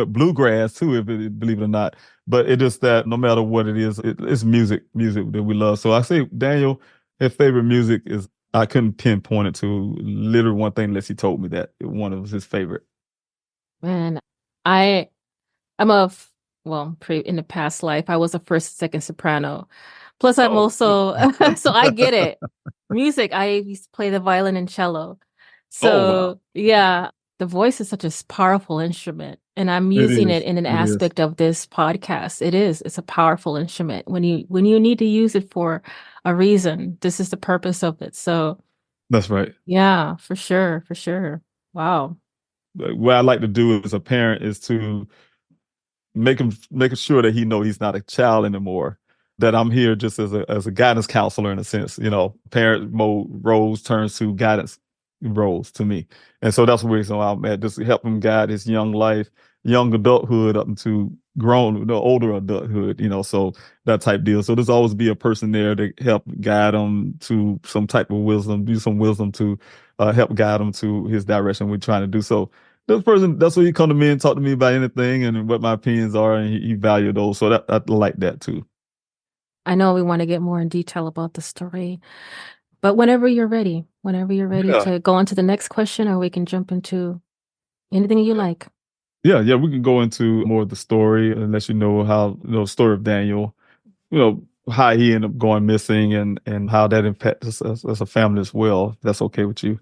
bluegrass too, if believe it or not. But it just that no matter what it is, it's music that we love. So I say Daniel, his favorite music is I couldn't pinpoint it to literally one thing unless he told me that one of his favorite. Man, I'm in the past life, I was a first, second soprano. Plus, I'm Oh, also, so I get it. Music, I used to play the violin and cello. oh wow, So, yeah, the voice is such a powerful instrument. And I'm it using it is, in an it is. aspect of this podcast. It's a powerful instrument. When you need to use it for a reason, this is the purpose of it. So, That's right. yeah, for sure, for sure. Wow. What I like to do as a parent is to making sure that he know he's not a child anymore. That I'm here just as a guidance counselor in a sense. Parent mode roles turns to guidance roles to me, and so that's the reason why I'm at just to help him guide his young life, young adulthood up into grown, older adulthood. So that type deal. So there's always be a person there to help guide him to some type of wisdom, do some wisdom to help guide him to his direction we're trying to do. So this person, that's when he come to me and talk to me about anything and what my opinions are, and he value those. So that I like that too. I know we want to get more in detail about the story, but whenever you're ready Yeah, to go on to the next question, or we can jump into anything you like. yeah. We can go into more of the story and let you know how story of Daniel, how he ended up going missing and how that impacts us as a family as well. If that's okay with you.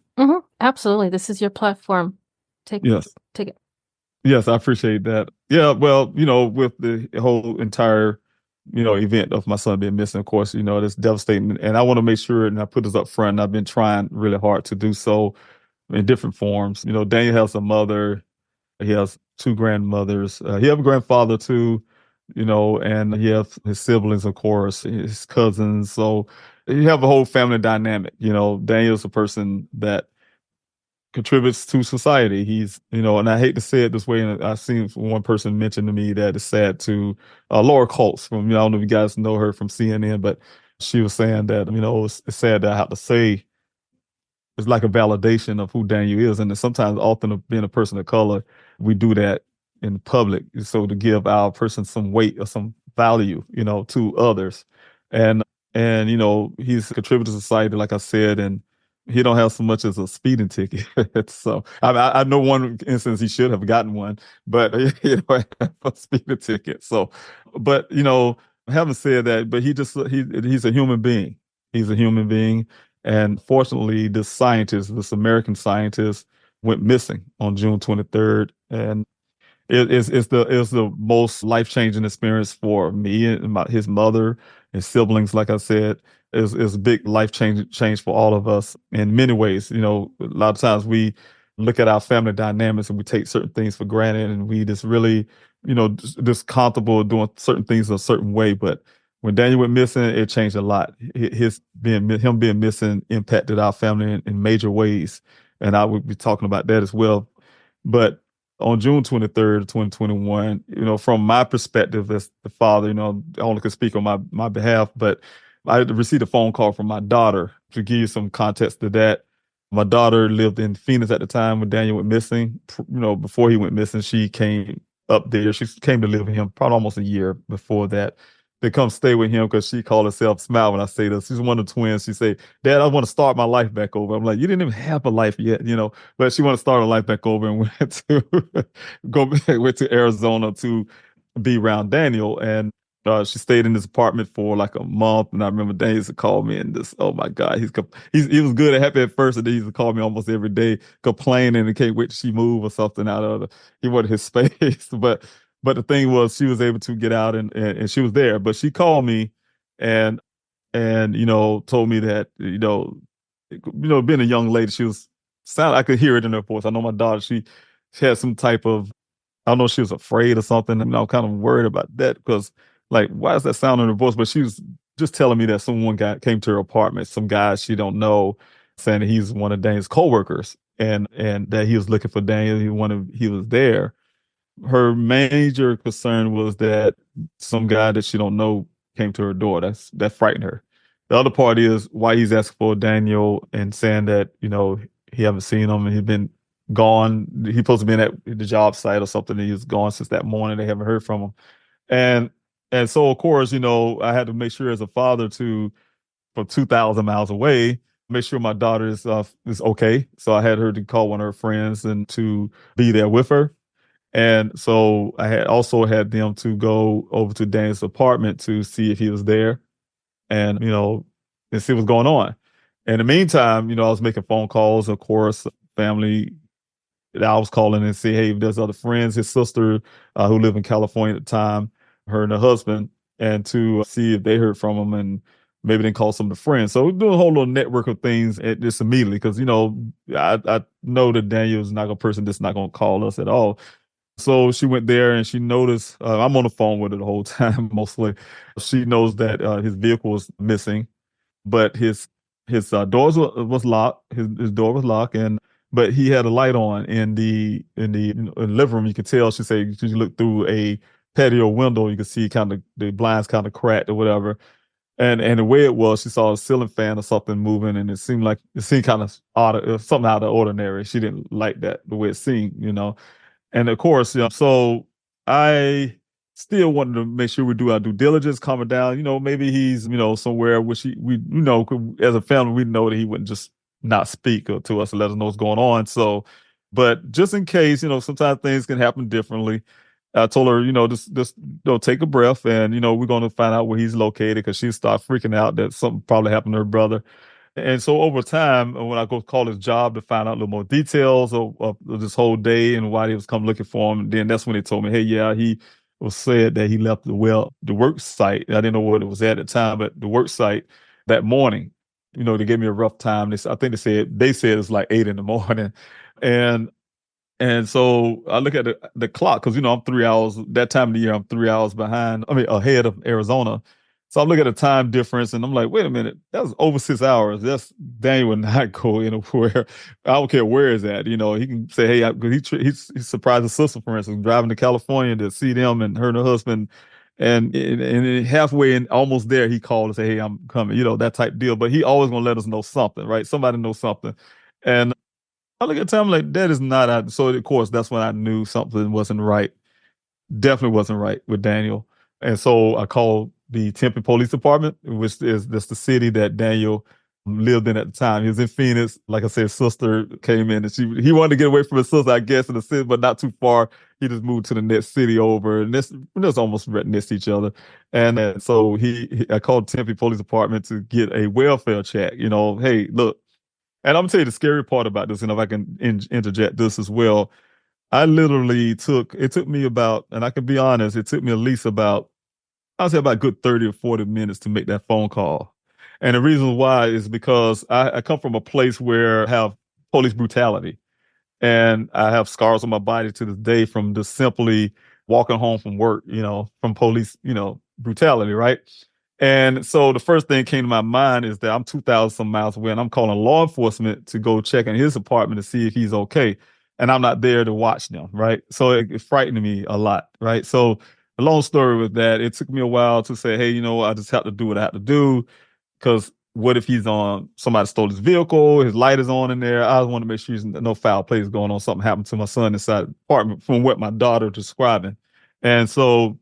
Absolutely. This is your platform. Take Yes. take it. Yes, I appreciate that. Yeah, well, with the whole entire, event of my son being missing, of course, that's devastating. And I want to make sure, and I put this up front, and I've been trying really hard to do so in different forms. Daniel has a mother, he has two grandmothers, he has a grandfather too, and he has his siblings, of course, his cousins. So you have a whole family dynamic. Daniel's a person that contributes to society. He's, and I hate to say it this way, and I've seen one person mention to me that it's sad to Laura Coates from, I don't know if you guys know her from CNN, but she was saying that, it's sad that I have to say it's like a validation of who Daniel is. And sometimes, often, of being a person of color, we do that in public. So to give our person some weight or some value, to others. And, he's contributed to society, like I said, and he don't have so much as a speeding ticket. So I know one instance he should have gotten one, but a speeding ticket. So, but having said that, but he's a human being. He's a human being, and fortunately, this American scientist, went missing on June 23rd, and it's the most life changing experience for me and his mother, his siblings. Like I said, is a big life change for all of us in many ways. A lot of times we look at our family dynamics and we take certain things for granted, and we just really, just comfortable doing certain things a certain way. But when Daniel went missing, it changed a lot. Him being missing impacted our family in major ways, and I would be talking about that as well. But on June 23rd, 2021, from my perspective as the father, I only could speak on my behalf, but I received a phone call from my daughter. To give you some context to that, my daughter lived in Phoenix at the time when Daniel went missing. Before he went missing, she came up there. She came to live with him probably almost a year before that. To come stay with him because she called herself Smile when I say this. She's one of the twins. She said, "Dad, I want to start my life back over." I'm like, "You didn't even have a life yet, but she wanted to start her life back over and went to went to Arizona to be around Daniel. And she stayed in this apartment for like a month. And I remember Daniel used to call me and just, oh my God, he was good and happy at first, and then he used to call me almost every day complaining and can't wait till she move or something out of he wanted his space. But the thing was, she was able to get out, and she was there. But she called me and told me that being a young lady, she was sound. I could hear it in her voice. I know my daughter. She had some type of, I don't know if she was afraid or something. And I'm kind of worried about that because, like, why is that sound in her voice? But she was just telling me that someone came to her apartment, some guy she don't know, saying that he's one of Dane's coworkers. and that he was looking for Daniel. He was there. Her major concern was that some guy that she don't know came to her door. That frightened her. The other part is why he's asking for Daniel and saying that, he haven't seen him and he's been gone. He's supposed to be at the job site or something. And he was gone since that morning. They haven't heard from him. And and so of course, I had to make sure as a father from 2,000 miles away, make sure my daughter is okay. So I had her to call one of her friends and to be there with her. And so I had also had them to go over to Dan's apartment to see if he was there and, and see what's going on. In the meantime, I was making phone calls, of course, family that I was calling and say, hey, if there's other friends, his sister who lived in California at the time, her and her husband, and to see if they heard from him and maybe then call some of the friends. So we're doing a whole little network of things just immediately because, I know that Daniel's not a person that's not going to call us at all. So she went there and she noticed, I'm on the phone with her the whole time, mostly. She knows that his vehicle was missing, but his doors was locked. His door was locked, but he had a light on in the living room. You could tell. She said she looked through a patio window. You could see kind of the blinds kind of cracked or whatever. And the way it was, she saw a ceiling fan or something moving, and it seemed kind of odd, something out of the ordinary. She didn't like that the way it seemed. And of course, so I still wanted to make sure we do our due diligence, calm it down. Maybe he's, somewhere which as a family, we know that he wouldn't just not speak to us and let us know what's going on. So, but just in case, sometimes things can happen differently. I told her, just take a breath and, we're going to find out where he's located because she started freaking out that something probably happened to her brother. And so over time, when I go call his job to find out a little more details of this whole day and why they was come looking for him, then that's when they told me, hey, yeah, he was said that he left the work site. I didn't know what it was at the time, but the work site that morning, they gave me a rough time. I think they said it's like 8 a.m. And and so I look at the clock because I'm 3 hours that time of the year. I'm 3 hours behind. I mean, ahead of Arizona. So I look at the time difference and I'm like, wait a minute, that's over 6 hours. That's Daniel would not go anywhere. I don't care where is that. He can say, hey, he surprised his sister, for instance, driving to California to see them and her and her husband. And halfway and almost there, he called and said, hey, I'm coming. That type deal. But he always gonna let us know something, right? Somebody knows something. And I look at time like that is not out. So of course that's when I knew something wasn't right. Definitely wasn't right with Daniel. And so I called the Tempe Police Department, which is that's the city that Daniel lived in at the time. He was in Phoenix. Like I said, his sister came in and he wanted to get away from his sister, I guess, in the city, but not too far. He just moved to the next city over, and this almost right next to each other. And so I called Tempe Police Department to get a welfare check. Hey, look. And I'm gonna tell you the scary part about this, and if I can interject this as well. It took me about, and I can be honest, it took me at least I'll say about a good 30 or 40 minutes to make that phone call. And the reason why is because I come from a place where I have police brutality. And I have scars on my body to this day from just simply walking home from work, from police, brutality, right? And so the first thing came to my mind is that I'm 2,000 some miles away and I'm calling law enforcement to go check in his apartment to see if he's okay. And I'm not there to watch them, right? So it frightened me a lot, right? So the long story was that it took me a while to say, hey, I just have to do what I have to do because what if somebody stole his vehicle, his light is on in there. I want to make sure there's no foul play is going on. Something happened to my son inside the apartment from what my daughter describing. And so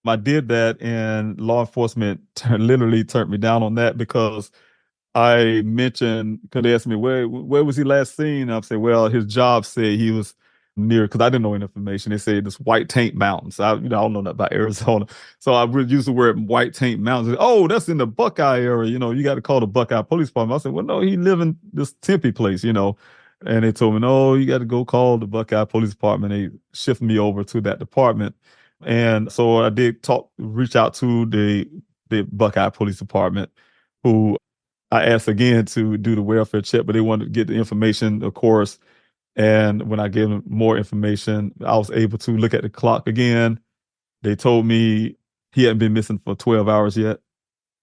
I did that, and law enforcement literally turned me down on that because I mentioned, because they asked me, where was he last seen? I said, well, his job said he was near, because I didn't know any information. They said this White Tank Mountains. I don't know that about Arizona. So I would use the word White Tank Mountains. Oh, that's in the Buckeye area. You got to call the Buckeye Police Department. I said, well, no, he live in this Tempe place. And they told me, no, you got to go call the Buckeye Police Department. They shifted me over to that department. And so I did reach out to the Buckeye Police Department, who I asked again to do the welfare check, but they wanted to get the information, of course. And when I gave them more information, I was able to look at the clock again. They told me he hadn't been missing for 12 hours yet,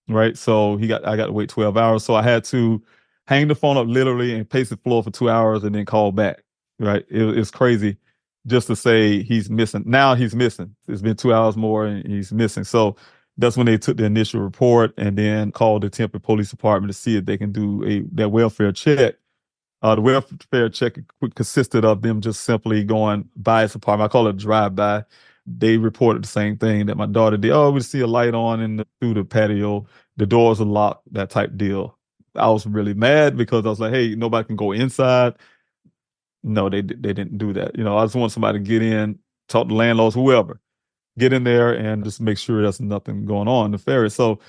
right? So I got to wait 12 hours. So I had to hang the phone up literally and pace the floor for 2 hours and then call back. Right? It's crazy just to say he's missing. Now he's missing. It's been 2 hours more and he's missing. So that's when they took the initial report and then called the Tempe Police Department to see if they can do their welfare check. The welfare check consisted of them just simply going by his apartment. I call it a drive-by. They reported the same thing that my daughter did. Oh, we see a light on through the patio. The doors are locked, that type deal. I was really mad because I was like, hey, nobody can go inside. No, they didn't do that. I just want somebody to get in, talk to landlords, whoever, get in there and just make sure there's nothing going on nefarious. So,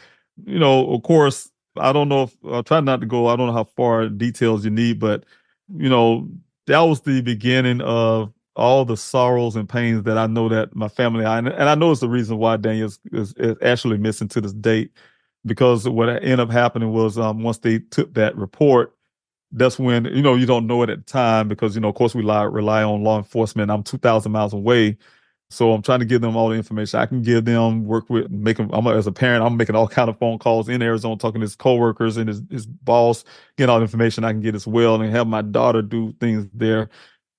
of course, I don't know if I'll try not to go. I don't know how far details you need, but that was the beginning of all the sorrows and pains that I know that my family, and I know it's the reason why Daniel is actually missing to this date, because what ended up happening was once they took that report, that's when, you don't know it at the time because, of course, we rely on law enforcement. I'm 2,000 miles away. So I'm trying to give them all the information I can give them, work with, make them. As a parent, I'm making all kind of phone calls in Arizona, talking to his coworkers and his boss, getting all the information I can get as well, and have my daughter do things there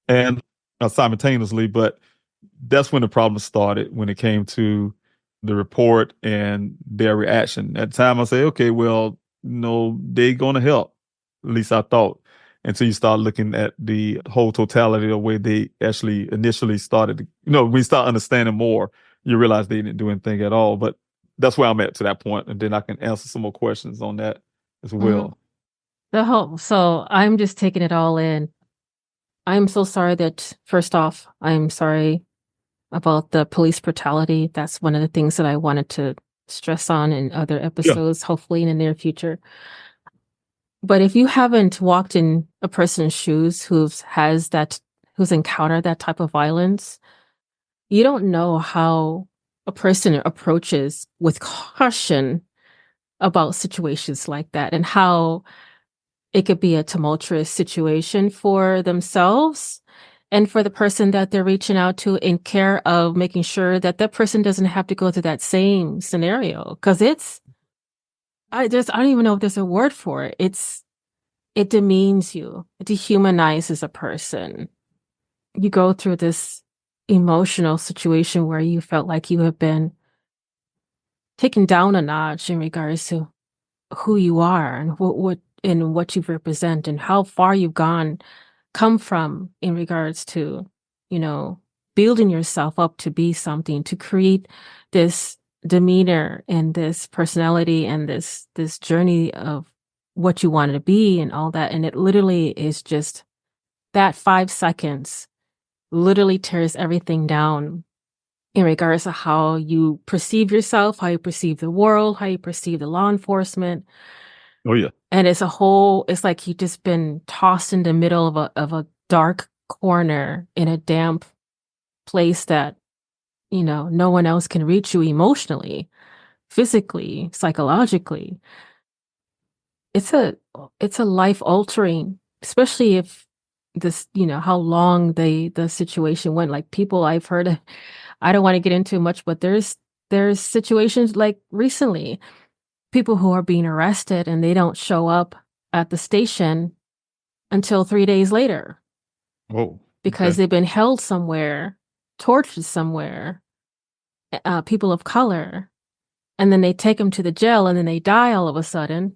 and simultaneously. But that's when the problem started, when it came to the report and their reaction. At the time, I say, okay, well, no, they're going to help. At least I thought. Until you start looking at the whole totality of the way they actually initially started. When you start understanding more, you realize they didn't do anything at all. But that's where I'm at to that point, and then I can answer some more questions on that as well. So I'm just taking it all in. I'm so sorry first off, I'm sorry about the police brutality. That's one of the things that I wanted to stress on in other episodes, hopefully in the near future. But if you haven't walked in a person's shoes who's encountered that type of violence, you don't know how a person approaches with caution about situations like that, and how it could be a tumultuous situation for themselves and for the person that they're reaching out to, in care of making sure that that person doesn't have to go through that same scenario. Because I don't even know if there's a word for it. It demeans you. It dehumanizes a person. You go through this emotional situation where you felt like you have been taken down a notch in regards to who you are and what you represent and how far you've come from in regards to, building yourself up to be something, to create this demeanor and this personality and this journey of what you wanted to be and all that. And it literally is just that 5 seconds literally tears everything down in regards to how you perceive yourself, how you perceive the world, how you perceive the law enforcement. Oh yeah. And it's like you've just been tossed in the middle of a dark corner in a damp place that, no one else can reach you emotionally, physically, psychologically. It's a life altering, especially if this, how long the situation went. Like, people I've heard, I don't want to get into much, but there's situations like recently, people who are being arrested and they don't show up at the station until 3 days later. Oh, because they've been held somewhere, tortured somewhere, people of color, and then they take them to the jail and then they die all of a sudden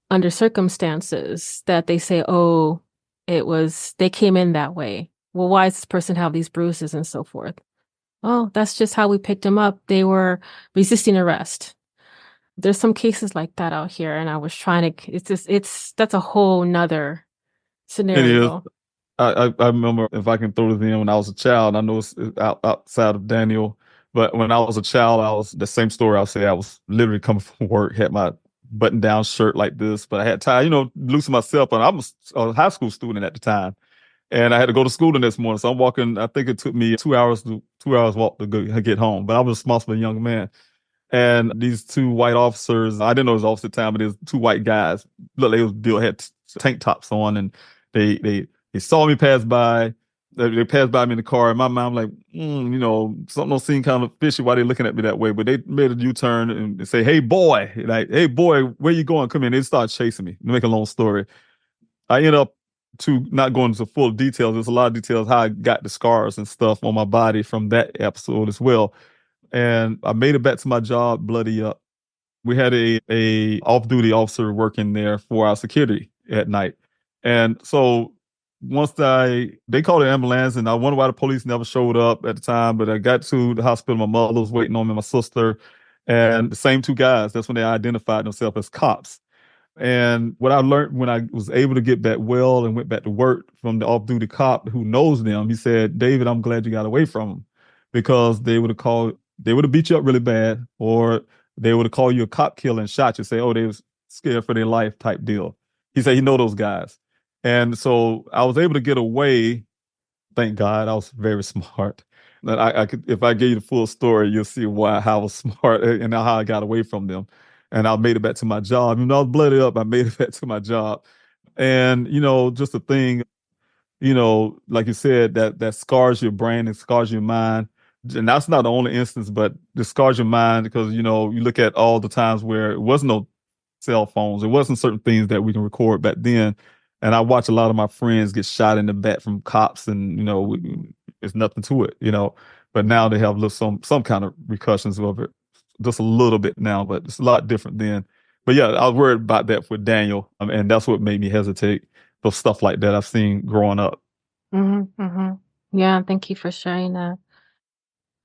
under circumstances that they say, oh, they came in that way. Well, why does this person have these bruises and so forth? Oh, that's just how we picked them up. They were resisting arrest. There's some cases like that out here, and I was trying to, that's a whole nother scenario. It is. I remember, if I can throw this in, when I was a child, I know it's outside of Daniel, but when I was a child, I was the same story. I'll say I was literally coming from work, had my button down shirt like this, but I had tie, loosen myself. And I was a high school student at the time, and I had to go to school the next morning. So I'm walking. I think it took me 2 hours walk to get home, but I was a responsible young man. And these two white officers, I didn't know it was officer time, but it was two white guys. Look, had tank tops on, and they saw me pass by. They passed by me in the car, and my mom like, something don't seem kind of fishy. Why they looking at me that way? But they made a U-turn and say, "Hey boy, like, hey boy, where you going? Come in." They start chasing me. To make a long story, I end up to not going into full details. There's a lot of details how I got the scars and stuff on my body from that episode as well. And I made it back to my job, bloody up. We had a off-duty officer working there for our security at night. And so once they called an ambulance, and I wonder why the police never showed up at the time, but I got to the hospital. My mother was waiting on me, my sister, and the same two guys. That's when they identified themselves as cops. And what I learned when I was able to get back well and went back to work from the off-duty cop who knows them, he said, "David, I'm glad you got away from them, because they would have beat you up really bad, or they would have called you a cop killer and shot you, say, oh, they was scared for their life type deal." He said he know those guys. And so I was able to get away. Thank God, I was very smart. That I could, if I gave you the full story, you'll see why how I was smart and how I got away from them. And I made it back to my job. I was blooded up. I made it back to my job. And, just the thing, like you said, that scars your brain and scars your mind. And that's not the only instance, but it scars your mind because, you look at all the times where it wasn't no cell phones. It wasn't certain things that we can record back then. And I watch a lot of my friends get shot in the back from cops, and it's nothing to it, But now they have some kind of repercussions of it, just a little bit now, but it's a lot different then. But yeah, I was worried about that with Daniel, and that's what made me hesitate. Those stuff like that I've seen growing up. Yeah, thank you for sharing that.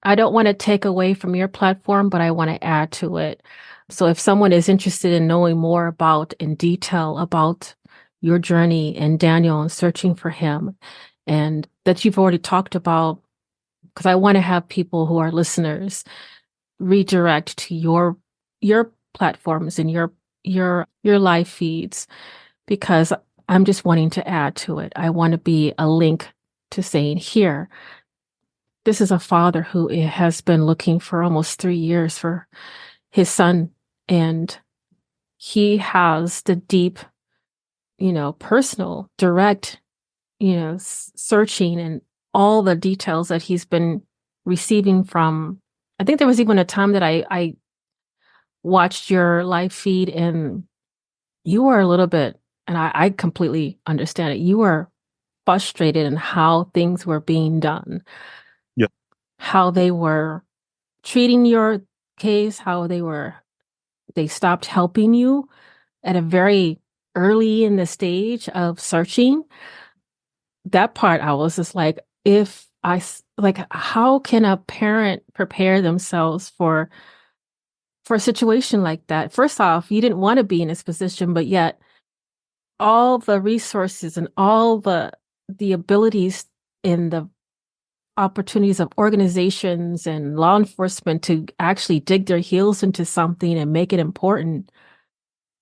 I don't want to take away from your platform, but I want to add to it. So if someone is interested in knowing more in detail about your journey and Daniel and searching for him, and that you've already talked about, because I want to have people who are listeners redirect to your platforms and your live feeds, because I'm just wanting to add to it. I want to be a link to saying, here, this is a father who has been looking for almost 3 years for his son, and he has the deep, personal, direct, searching and all the details that he's been receiving from. I think there was even a time that I watched your live feed, and you were a little bit, and I completely understand it. You were frustrated in how things were being done. Yeah. How they were treating your case, how they stopped helping you at a very early in the stage of searching. That part, I was just like, how can a parent prepare themselves for a situation like that? First off, you didn't want to be in this position, but yet all the resources and all the abilities and the opportunities of organizations and law enforcement to actually dig their heels into something and make it important,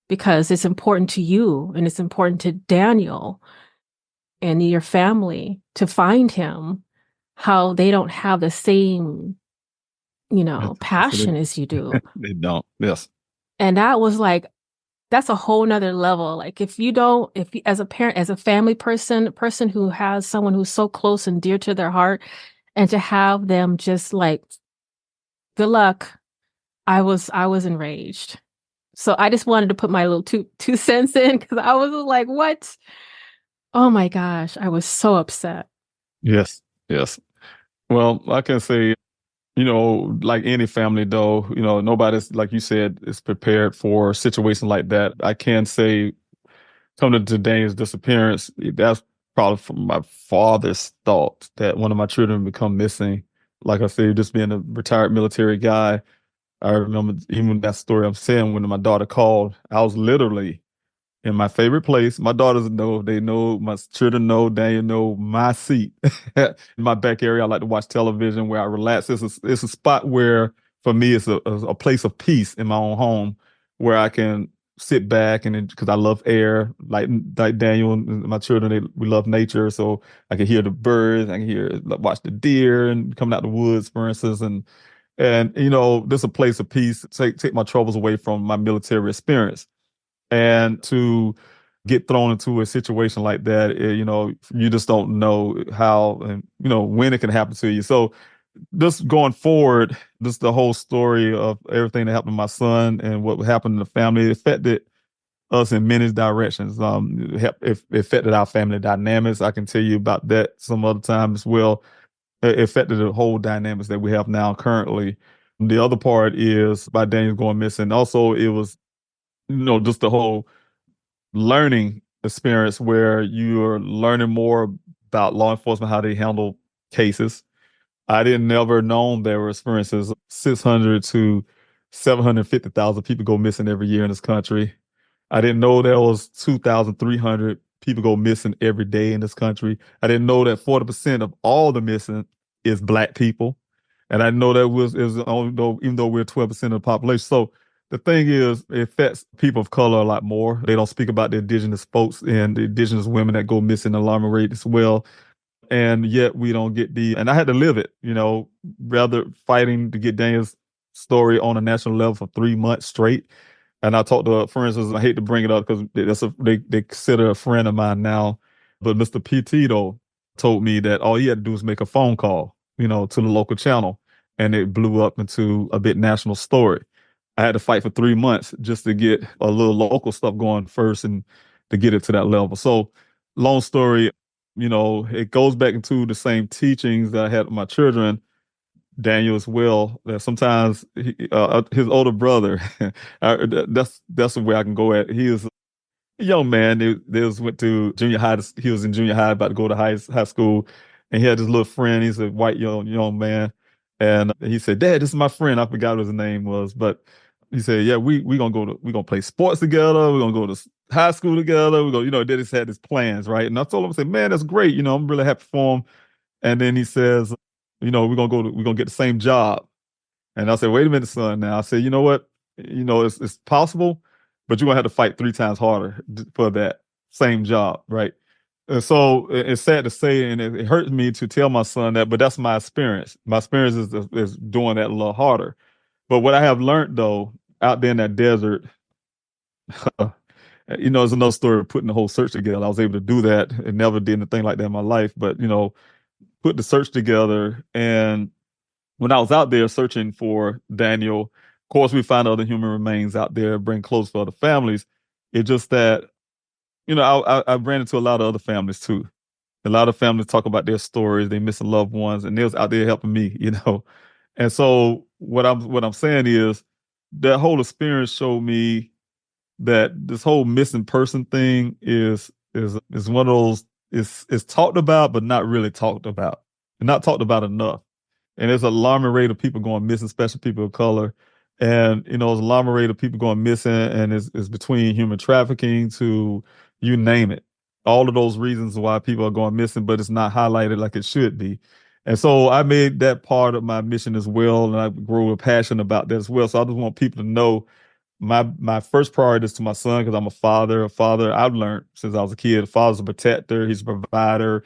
because it's important to you and it's important to Daniel and your family to find him, how they don't have the same, passion as you do. They don't. Yes. And that was like, that's a whole nother level. Like if you, as a parent, as a family person, a person who has someone who's so close and dear to their heart, and to have them just like, good luck. I was enraged. So I just wanted to put my little two cents in, because I was like, what? Oh my gosh. I was so upset. Yes. Yes. Well, I can say, like any family though, nobody's, like you said, is prepared for a situation like that. I can say, coming to Daniel's disappearance, that's probably from my father's thought that one of my children would become missing. Like I said, just being a retired military guy, I remember even that story I'm saying when my daughter called, I was literally in my favorite place. My daughters know, they know, my children know, Daniel know my seat in my back area. I like to watch television where I relax. It's a spot where, for me, it's a place of peace in my own home where I can sit back, and because I love air, like Daniel and my children, we love nature. So I can hear the birds, I can watch the deer and coming out the woods, for instance. And this is a place of peace. Take my troubles away from my military experience. And to get thrown into a situation like that, you just don't know how and when it can happen to you. So Just going forward, just the whole story of everything that happened to my son and what happened to the family, it affected us in many directions. It affected our family dynamics. I can tell you about that some other time as well. It affected the whole dynamics that we have now currently. The other part is by Daniel going missing. Also, it was, just the whole learning experience where you're learning more about law enforcement, how they handle cases. I didn't never known there were experiences 600 to 750,000 people go missing every year in this country. I didn't know there was 2,300 people go missing every day in this country. I didn't know that 40% of all the missing is Black people. And I know that is only though, even though we're 12% of the population. So the thing is, it affects people of color a lot more. They don't speak about the indigenous folks and the indigenous women that go missing alarming rate as well. And yet we don't get and I had to live it, rather fighting to get Daniel's story on a national level for 3 months straight. And I talked to, for instance, I hate to bring it up because they consider a friend of mine now, but Mr. Petito told me that all he had to do was make a phone call, to the local channel, and it blew up into a big national story. I had to fight for 3 months just to get a little local stuff going first and to get it to that level. So, long story, it goes back into the same teachings that I had with my children, Daniel as well, that sometimes his older brother, that's the way I can go at. He is a young man. They went to junior high. He was in junior high, about to go to high school, and he had this little friend. He's a white young man, and he said, "Dad, this is my friend." I forgot what his name was, but he said, "Yeah, we gonna play sports together. We're gonna go to high school together. We're gonna, they just had his plans, right?" And I told him, I said, "Man, that's great. I'm really happy for him." And then he says, we're gonna get the same job. And I said, "Wait a minute, son." Now I said, "You know what? It's possible, but you're gonna have to fight 3 times harder for that same job, right?" And so it's sad to say, and it hurts me to tell my son that, but that's my experience. My experience is doing that a little harder. But what I have learned though, out there in that desert, it's another story of putting the whole search together. I was able to do that and never did anything like that in my life, but put the search together. And when I was out there searching for Daniel, of course, we found other human remains out there, bring close for other families. It's just that, I ran into a lot of other families too. A lot of families talk about their stories, they missing loved ones, and they was out there helping me. And so what I'm saying is that whole experience showed me that this whole missing person thing is one of those, it's talked about but not really talked about, and not talked about enough. And there's an alarming rate of people going missing, especially people of color. And there's an alarming rate of people going missing, and it's between human trafficking to you name it. All of those reasons why people are going missing, but it's not highlighted like it should be. And so I made that part of my mission as well, and I grew a passion about that as well. So I just want people to know my first priority is to my son because I'm a father. A father, I've learned since I was a kid. A father's a protector. He's a provider.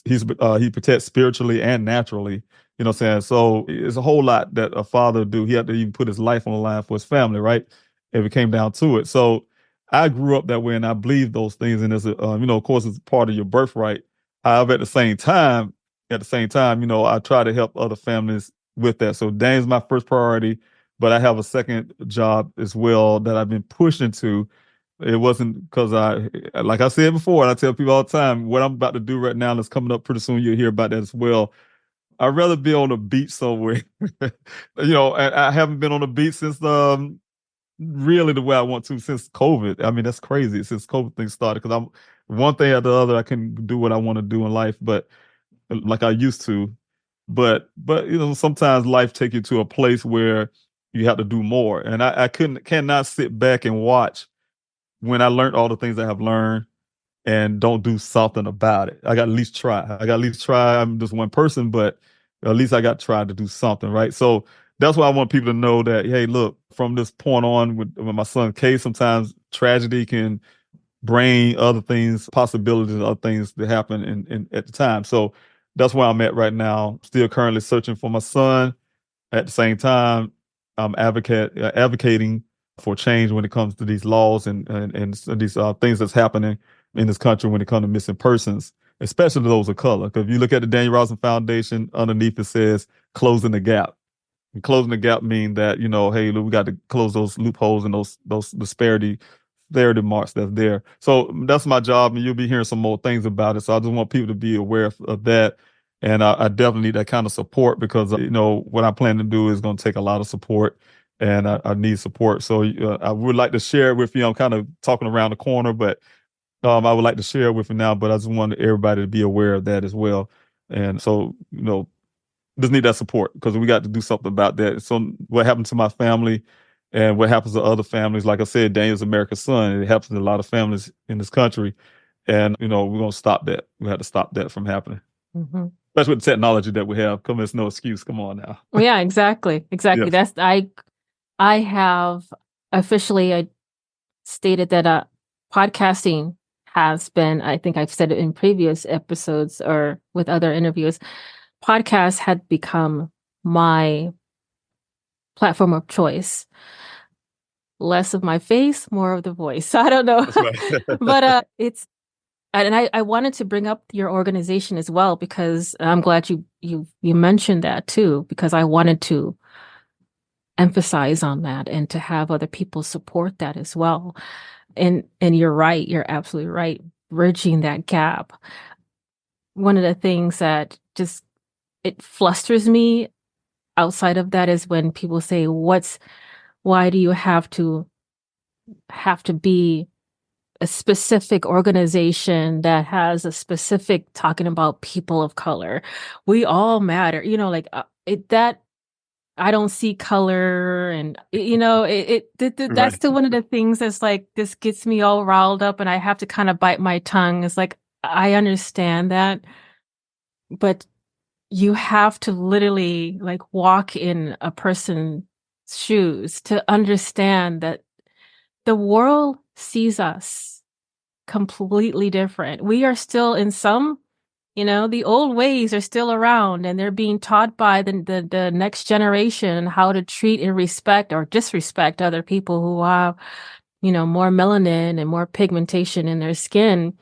He protects spiritually and naturally. You know what I'm saying? So it's a whole lot that a father do. He had to even put his life on the line for his family, right? If it came down to it. So I grew up that way, and I believe those things. And of course, it's part of your birthright. However, at the same time, I try to help other families with that. So Dane's my first priority, but I have a second job as well that I've been pushed into. It wasn't because like I said before, and I tell people all the time, what I'm about to do right now that's coming up pretty soon, you'll hear about that as well. I'd rather be on the beach somewhere. And I haven't been on the beach since really the way I want to since COVID. I mean, that's crazy since COVID thing started because I'm one thing after the other. I can do what I want to do in life, but like I used to. But sometimes life take you to a place where you have to do more. And I cannot sit back and watch when I learned all the things I have learned and don't do something about it. I got to at least try. I'm just one person, but at least I got to try to do something, right? So that's why I want people to know that, hey, look, from this point on with my son's case, sometimes tragedy can bring other things, possibilities, other things that happen in at the time. So that's where I'm at right now. Still currently searching for my son. At the same time, I'm advocating for change when it comes to these laws and these things that's happening in this country when it comes to missing persons. especially those of color. Because if you look at the Daniel Robinson Foundation, underneath it says closing the gap. And closing the gap mean that, hey, look, we got to close those loopholes and those disparity marks that's there. So that's my job, and you'll be hearing some more things about it. So I just want people to be aware of that. And I definitely need that kind of support because, what I plan to do is going to take a lot of support, and I need support. So I would like to share it with you. I'm kind of talking around the corner, but I would like to share it with you now, but I just wanted everybody to be aware of that as well. And so, just need that support because we got to do something about that. So what happened to my family and what happens to other families, like I said, Daniel's America's son. It happens to a lot of families in this country. And, we're going to stop that. We have to stop that from happening. Mm-hmm. Especially with the technology that we have. Come, it's no excuse. Come on now. Yeah, exactly. Exactly. Yes. I have officially stated that podcasting has been, I think I've said it in previous episodes or with other interviews, podcasts had become my platform of choice. Less of my face, more of the voice. I don't know. That's right. But I wanted to bring up your organization as well because I'm glad you mentioned that too, because I wanted to emphasize on that and to have other people support that as well. And you're right, you're absolutely right. Bridging that gap. One of the things that just it flusters me outside of that is when people say, why do you have to be a specific organization that has a specific talking about people of color? We all matter, that I don't see color, and that's Right. still one of the things that's like this gets me all riled up, and I have to kind of bite my tongue. It's like I understand that, but you have to literally like walk in a person's shoes to understand that the world sees us completely different. We are still in some, the old ways are still around, and they're being taught by the next generation how to treat and respect or disrespect other people who have, more melanin and more pigmentation in their skin,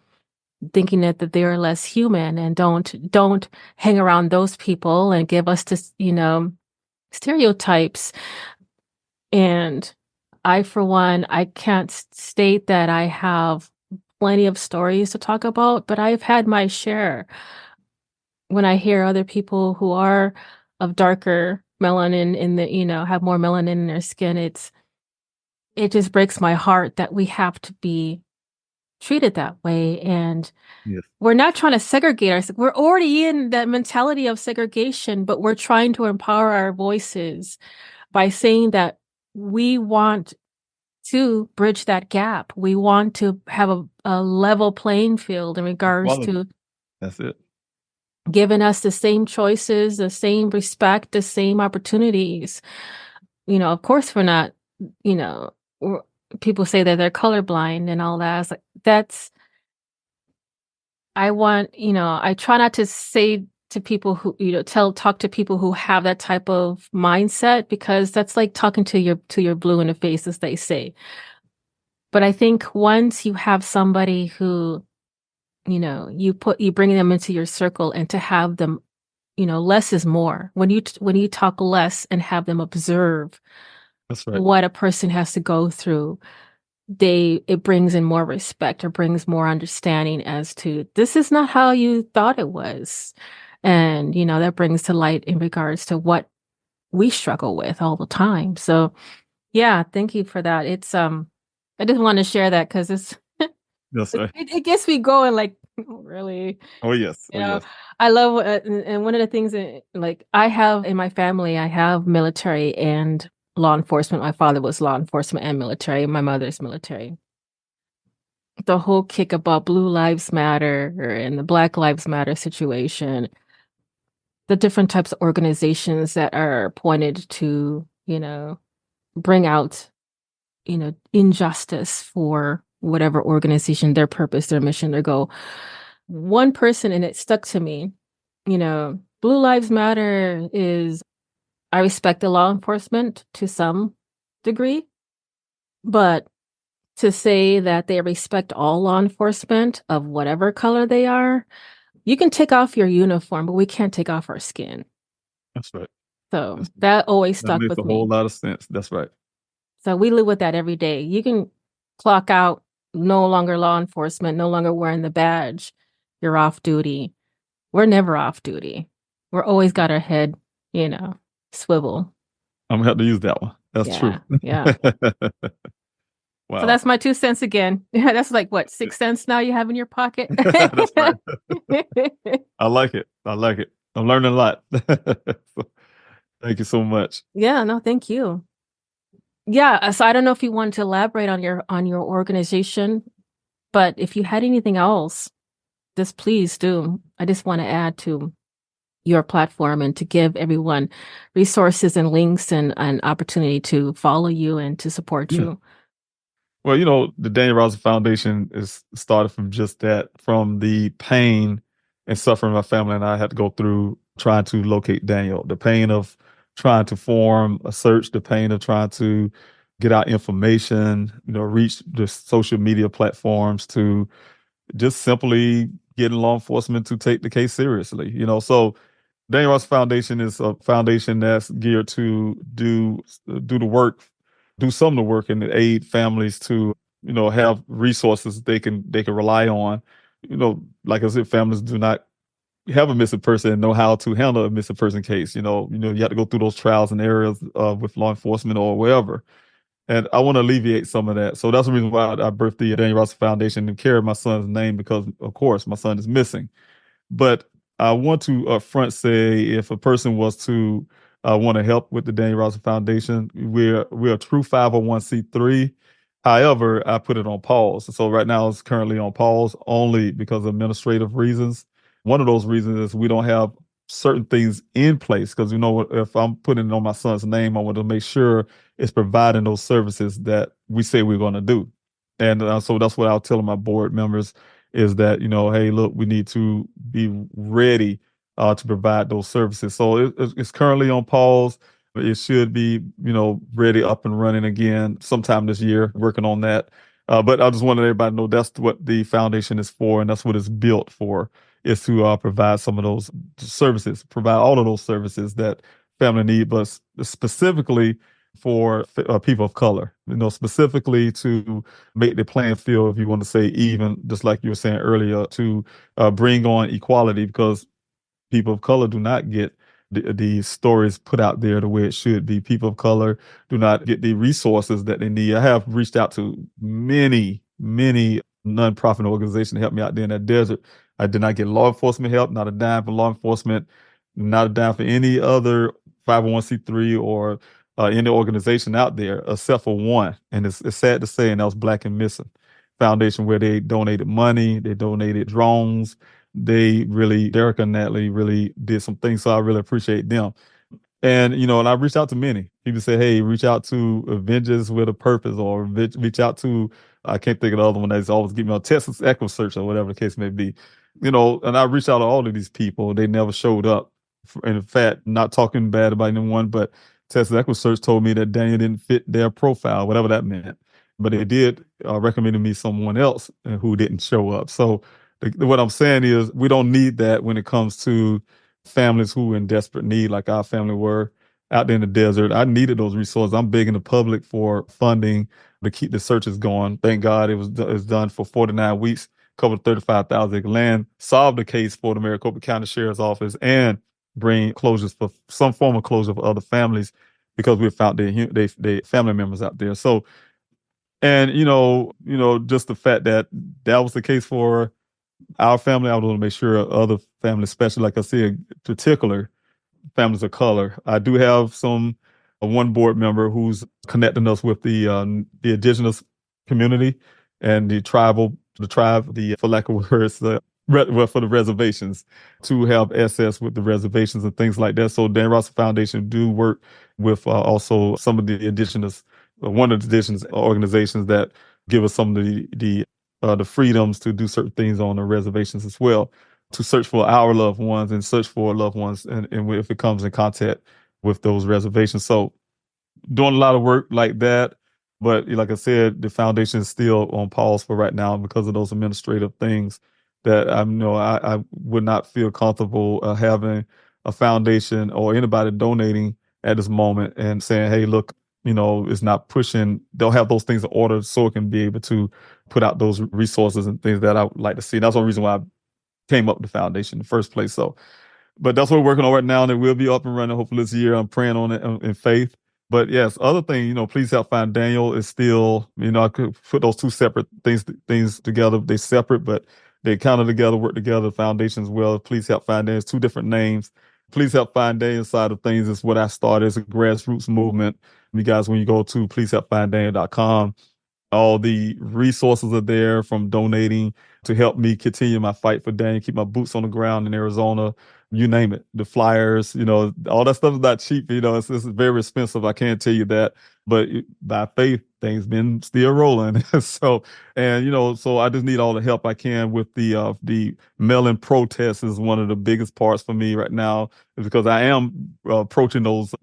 thinking that they are less human, and don't hang around those people and give us this, stereotypes. And I, for one, I can't state that I have plenty of stories to talk about, but I've had my share. When I hear other people who are of darker melanin have more melanin in their skin, it just breaks my heart that we have to be treated that way. And Yes. we're not trying to segregate ourselves. We're already in that mentality of segregation, but we're trying to empower our voices by saying that we want to bridge that gap. We want to have a level playing field in regards to That's it. giving us the same choices, the same respect, the same opportunities. Of course, we're not, people say that they're colorblind and all that. It's like, I try not to say to people who, talk to people who have that type of mindset, because that's like talking to your blue in the face, as they say. But I think once you have somebody who, you bring them into your circle, and to have them, less is more. When you talk less and have them observe That's right. what a person has to go through, it brings in more respect, or brings more understanding as to, this is not how you thought it was. And, that brings to light in regards to what we struggle with all the time. So yeah, thank you for that. I just want to share that because That's right. it gets me going, like, really. Oh, yes. Oh, yes. I love, and one of the things that, like, I have in my family, I have military and law enforcement. My father was law enforcement and military. My mother's military. The whole kick about Blue Lives Matter and the Black Lives Matter situation, the different types of organizations that are appointed to, bring out, injustice for whatever organization, their purpose, their mission, their goal. One person, and it stuck to me, Blue Lives Matter is, I respect the law enforcement to some degree, but to say that they respect all law enforcement of whatever color they are, You can take off your uniform, but we can't take off our skin. That's right. So That's, that always that stuck makes with a whole me. lot of sense. That's right. So we live with that every day. You can clock out, no longer law enforcement, no longer wearing the badge. You're off duty. We're never off duty. We're always got our head, swivel. I'm gonna have to use that one. That's true. Yeah. Wow. So that's my 2 cents again. That's like what, 6 cents now you have in your pocket? That's right. I like it. I'm learning a lot. So, thank you so much. Yeah, no, thank you. Yeah, so I don't know if you want to elaborate on your organization, but if you had anything else, just please do. I just want to add to your platform and to give everyone resources and links and an opportunity to follow you and to support Yeah. you. Well, the Daniel Rosa Foundation is started from just that, from the pain and suffering my family and I had to go through trying to locate Daniel, the pain of trying to form a search, the pain of trying to get out information, reach the social media platforms to just simply getting law enforcement to take the case seriously. So Daniel Ross Foundation is a foundation that's geared to do the work, do some of the work and aid families to, have resources they can rely on. Like I said, families do not have a missing person and know how to handle a missing person case. You have to go through those trials and errors with law enforcement or wherever. And I want to alleviate some of that. So that's the reason why I birthed the Daniel Ross Foundation and carry my son's name because, of course, my son is missing. But I want to upfront say if a person was to want to help with the Daniel Rosa Foundation, we're a true 501c3. However, I put it on pause. So right now it's currently on pause only because of administrative reasons. One of those reasons is we don't have certain things in place because if I'm putting it on my son's name, I want to make sure it's providing those services that we say we're going to do. And so that's what I'll tell my board members is that, hey, look, we need to be ready to provide those services. So it's currently on pause. It should be, ready up and running again sometime this year, working on that. But I just wanted everybody to know that's what the foundation is for, and that's what it's built for, is to provide some of those services, provide all of those services that family need, but specifically for people of color, specifically to make the playing field, if you want to say even, just like you were saying earlier, to bring on equality because people of color do not get the stories put out there the way it should be. People of color do not get the resources that they need. I have reached out to many, many nonprofit organizations to help me out there in that desert. I did not get law enforcement help, not a dime for law enforcement, not a dime for any other 501c3 or any organization out there except for one. And it's sad to say, and that was Black and Missing Foundation, where they donated money, they donated drones. Derek and Natalie really did some things. So I really appreciate them. And, and I reached out to many. People say, hey, reach out to Avengers with a Purpose or reach out to, I can't think of the other one that's always give me a Texas Echo Search or whatever the case may be. And I reached out to all of these people. They never showed up. And in fact, not talking bad about anyone, but Texas Echo Search told me that Daniel didn't fit their profile, whatever that meant. But they did recommend me someone else who didn't show up. So what I'm saying is we don't need that when it comes to families who are in desperate need, like our family were out there in the desert. I needed those resources. I'm begging the public for funding to keep the searches going. Thank God it was done for 49 weeks, covered 35,000 acre land, solved the case for the Maricopa County Sheriff's Office, and bring closures for some form of closure for other families because we found their family members out there. So, and just the fact that that was the case for our family, I want to make sure other families, especially like I said, particular families of color. I do have one board member who's connecting us with the indigenous community and the tribe, for lack of words, for the reservations to have access with the reservations and things like that. So Dan Ross Foundation do work with also some of the indigenous, one of the indigenous organizations that give us some of the freedoms to do certain things on the reservations as well, to search for our loved ones and search for loved ones and if it comes in contact with those reservations. So doing a lot of work like that. But like I said, the foundation is still on pause for right now because of those administrative things that I would not feel comfortable having a foundation or anybody donating at this moment and saying, hey, look, it's not pushing. They'll have those things in order so it can be able to put out those resources and things that I would like to see. And that's one reason why I came up with the foundation in the first place. So, but that's what we're working on right now, and it will be up and running hopefully this year. I'm praying on it in faith. But yes, other thing, Please Help Find Daniel is still, I could put those two separate things together. They're separate, but they kind of together, work together. Foundation as well. Please Help Find Daniel. It's two different names. Please Help Find Daniel side of things is what I started as a grassroots movement. You guys, when you go to pleasehelpfinddaniel.com, all the resources are there, from donating to help me continue my fight for Daniel, keep my boots on the ground in Arizona, you name it. The flyers, all that stuff is not cheap. It's very expensive. I can't tell you that. But by faith, things been still rolling. So I just need all the help I can with the mail-in protests is one of the biggest parts for me right now, is because I am approaching those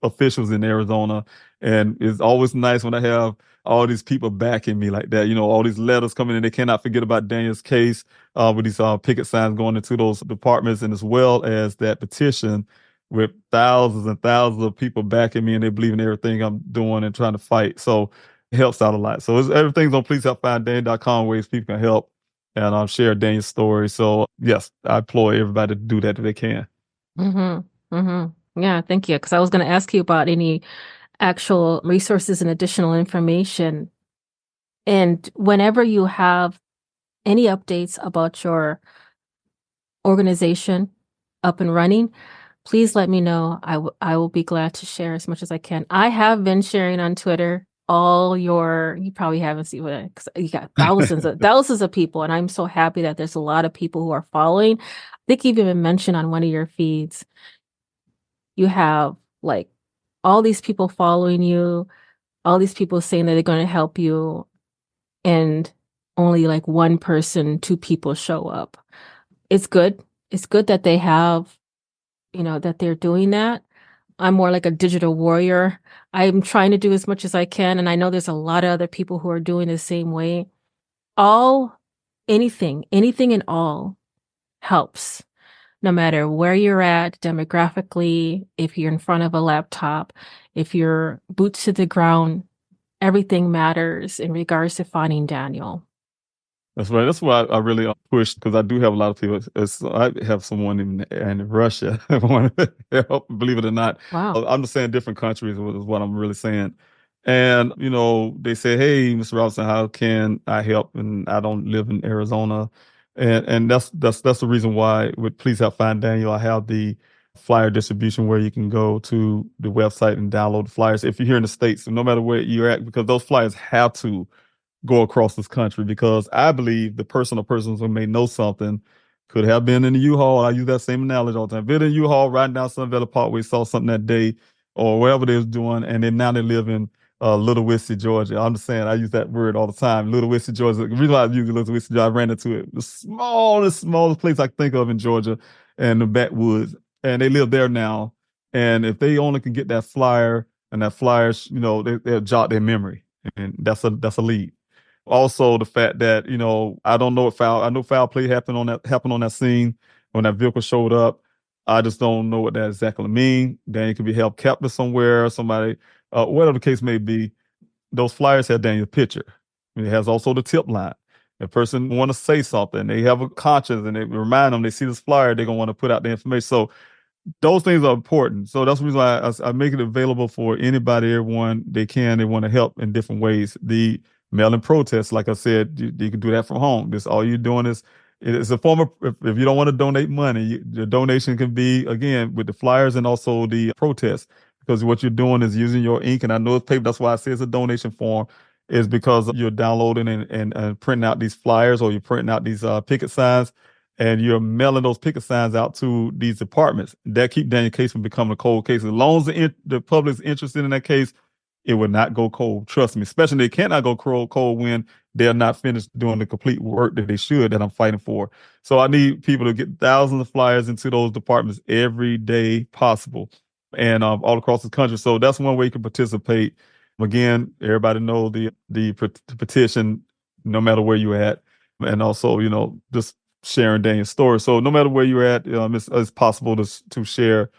officials in Arizona. And it's always nice when I have all these people backing me like that, all these letters coming in. They cannot forget about Daniel's case with these picket signs going into those departments, and as well as that petition with thousands and thousands of people backing me, and they believe in everything I'm doing and trying to fight. So it helps out a lot. So everything's on pleasehelpfinddaniel.com, ways people can help and share Daniel's story. So yes, I implore everybody to do that if they can. Mm-hmm. Mm-hmm. Yeah, thank you. Because I was going to ask you about any actual resources and additional information. And whenever you have any updates about your organization up and running, please let me know. I will be glad to share as much as I can. I have been sharing on Twitter you probably haven't seen it because you got thousands of people, and I'm so happy that there's a lot of people who are following. I think you've even mentioned on one of your feeds, you have like all these people following you, all these people saying that they're going to help you, and only like one person, two people show up. It's good. It's good that they have, that they're doing that. I'm more like a digital warrior. I'm trying to do as much as I can. And I know there's a lot of other people who are doing the same way. Anything and all helps, no matter where you're at demographically, if you're in front of a laptop, if you're boots to the ground, everything matters in regards to finding Daniel. That's right. That's why I really push, because I do have a lot of people. I have someone in Russia want to help, believe it or not. Wow. I'm just saying different countries is what I'm really saying. And, they say, hey, Mr. Robinson, how can I help? And I don't live in Arizona. And that's the reason why with Please Help Find Daniel, I have the flyer distribution where you can go to the website and download the flyers if you're here in the States. So no matter where you're at, because those flyers have to go across this country, because I believe the person or persons who may know something could have been in the U-Haul. I use that same analogy all the time. Been in the U-Haul riding down Sun Valley Parkway, saw something that day or wherever they was doing, and then now they live in Little Whiskey, Georgia. I'm just saying, I use that word all the time. Little Whiskey, Georgia. The reason why I use Little Whiskey, Georgia, I ran into it. The smallest place I can think of in Georgia, and the backwoods. And they live there now. And if they only can get that flyer, and that flyers, they'll jot their memory. And that's a lead. Also, the fact that I don't know I know foul play happened on that scene when that vehicle showed up. I just don't know what that exactly means. Daniel could be held captive somewhere, somebody, whatever the case may be. Those flyers have Daniel's picture. It has also the tip line. If a person want to say something, they have a conscience, and they remind them, they see this flyer, they're gonna want to put out the information. So those things are important. So that's the reason why I make it available for anybody, everyone they want to help in different ways. The mail-in protests, like I said, you can do that from home. This all you're doing is, it's a form of, if you don't want to donate money, the donation can be, again, with the flyers and also the protest, because what you're doing is using your ink. And I know it's paper. That's why I say it's a donation form, is because you're downloading and printing out these flyers, or you're printing out these picket signs, and you're mailing those picket signs out to these departments. That keep Daniel case from becoming a cold case. As long as the public's interested in that case, it will not go cold. Trust me. Especially they cannot go cold when they're not finished doing the complete work that they should, that I'm fighting for. So I need people to get thousands of flyers into those departments every day possible, and all across the country. So that's one way you can participate. Again, everybody know the petition, no matter where you're at. And also, just sharing Daniel's story. So no matter where you're at, it's possible to share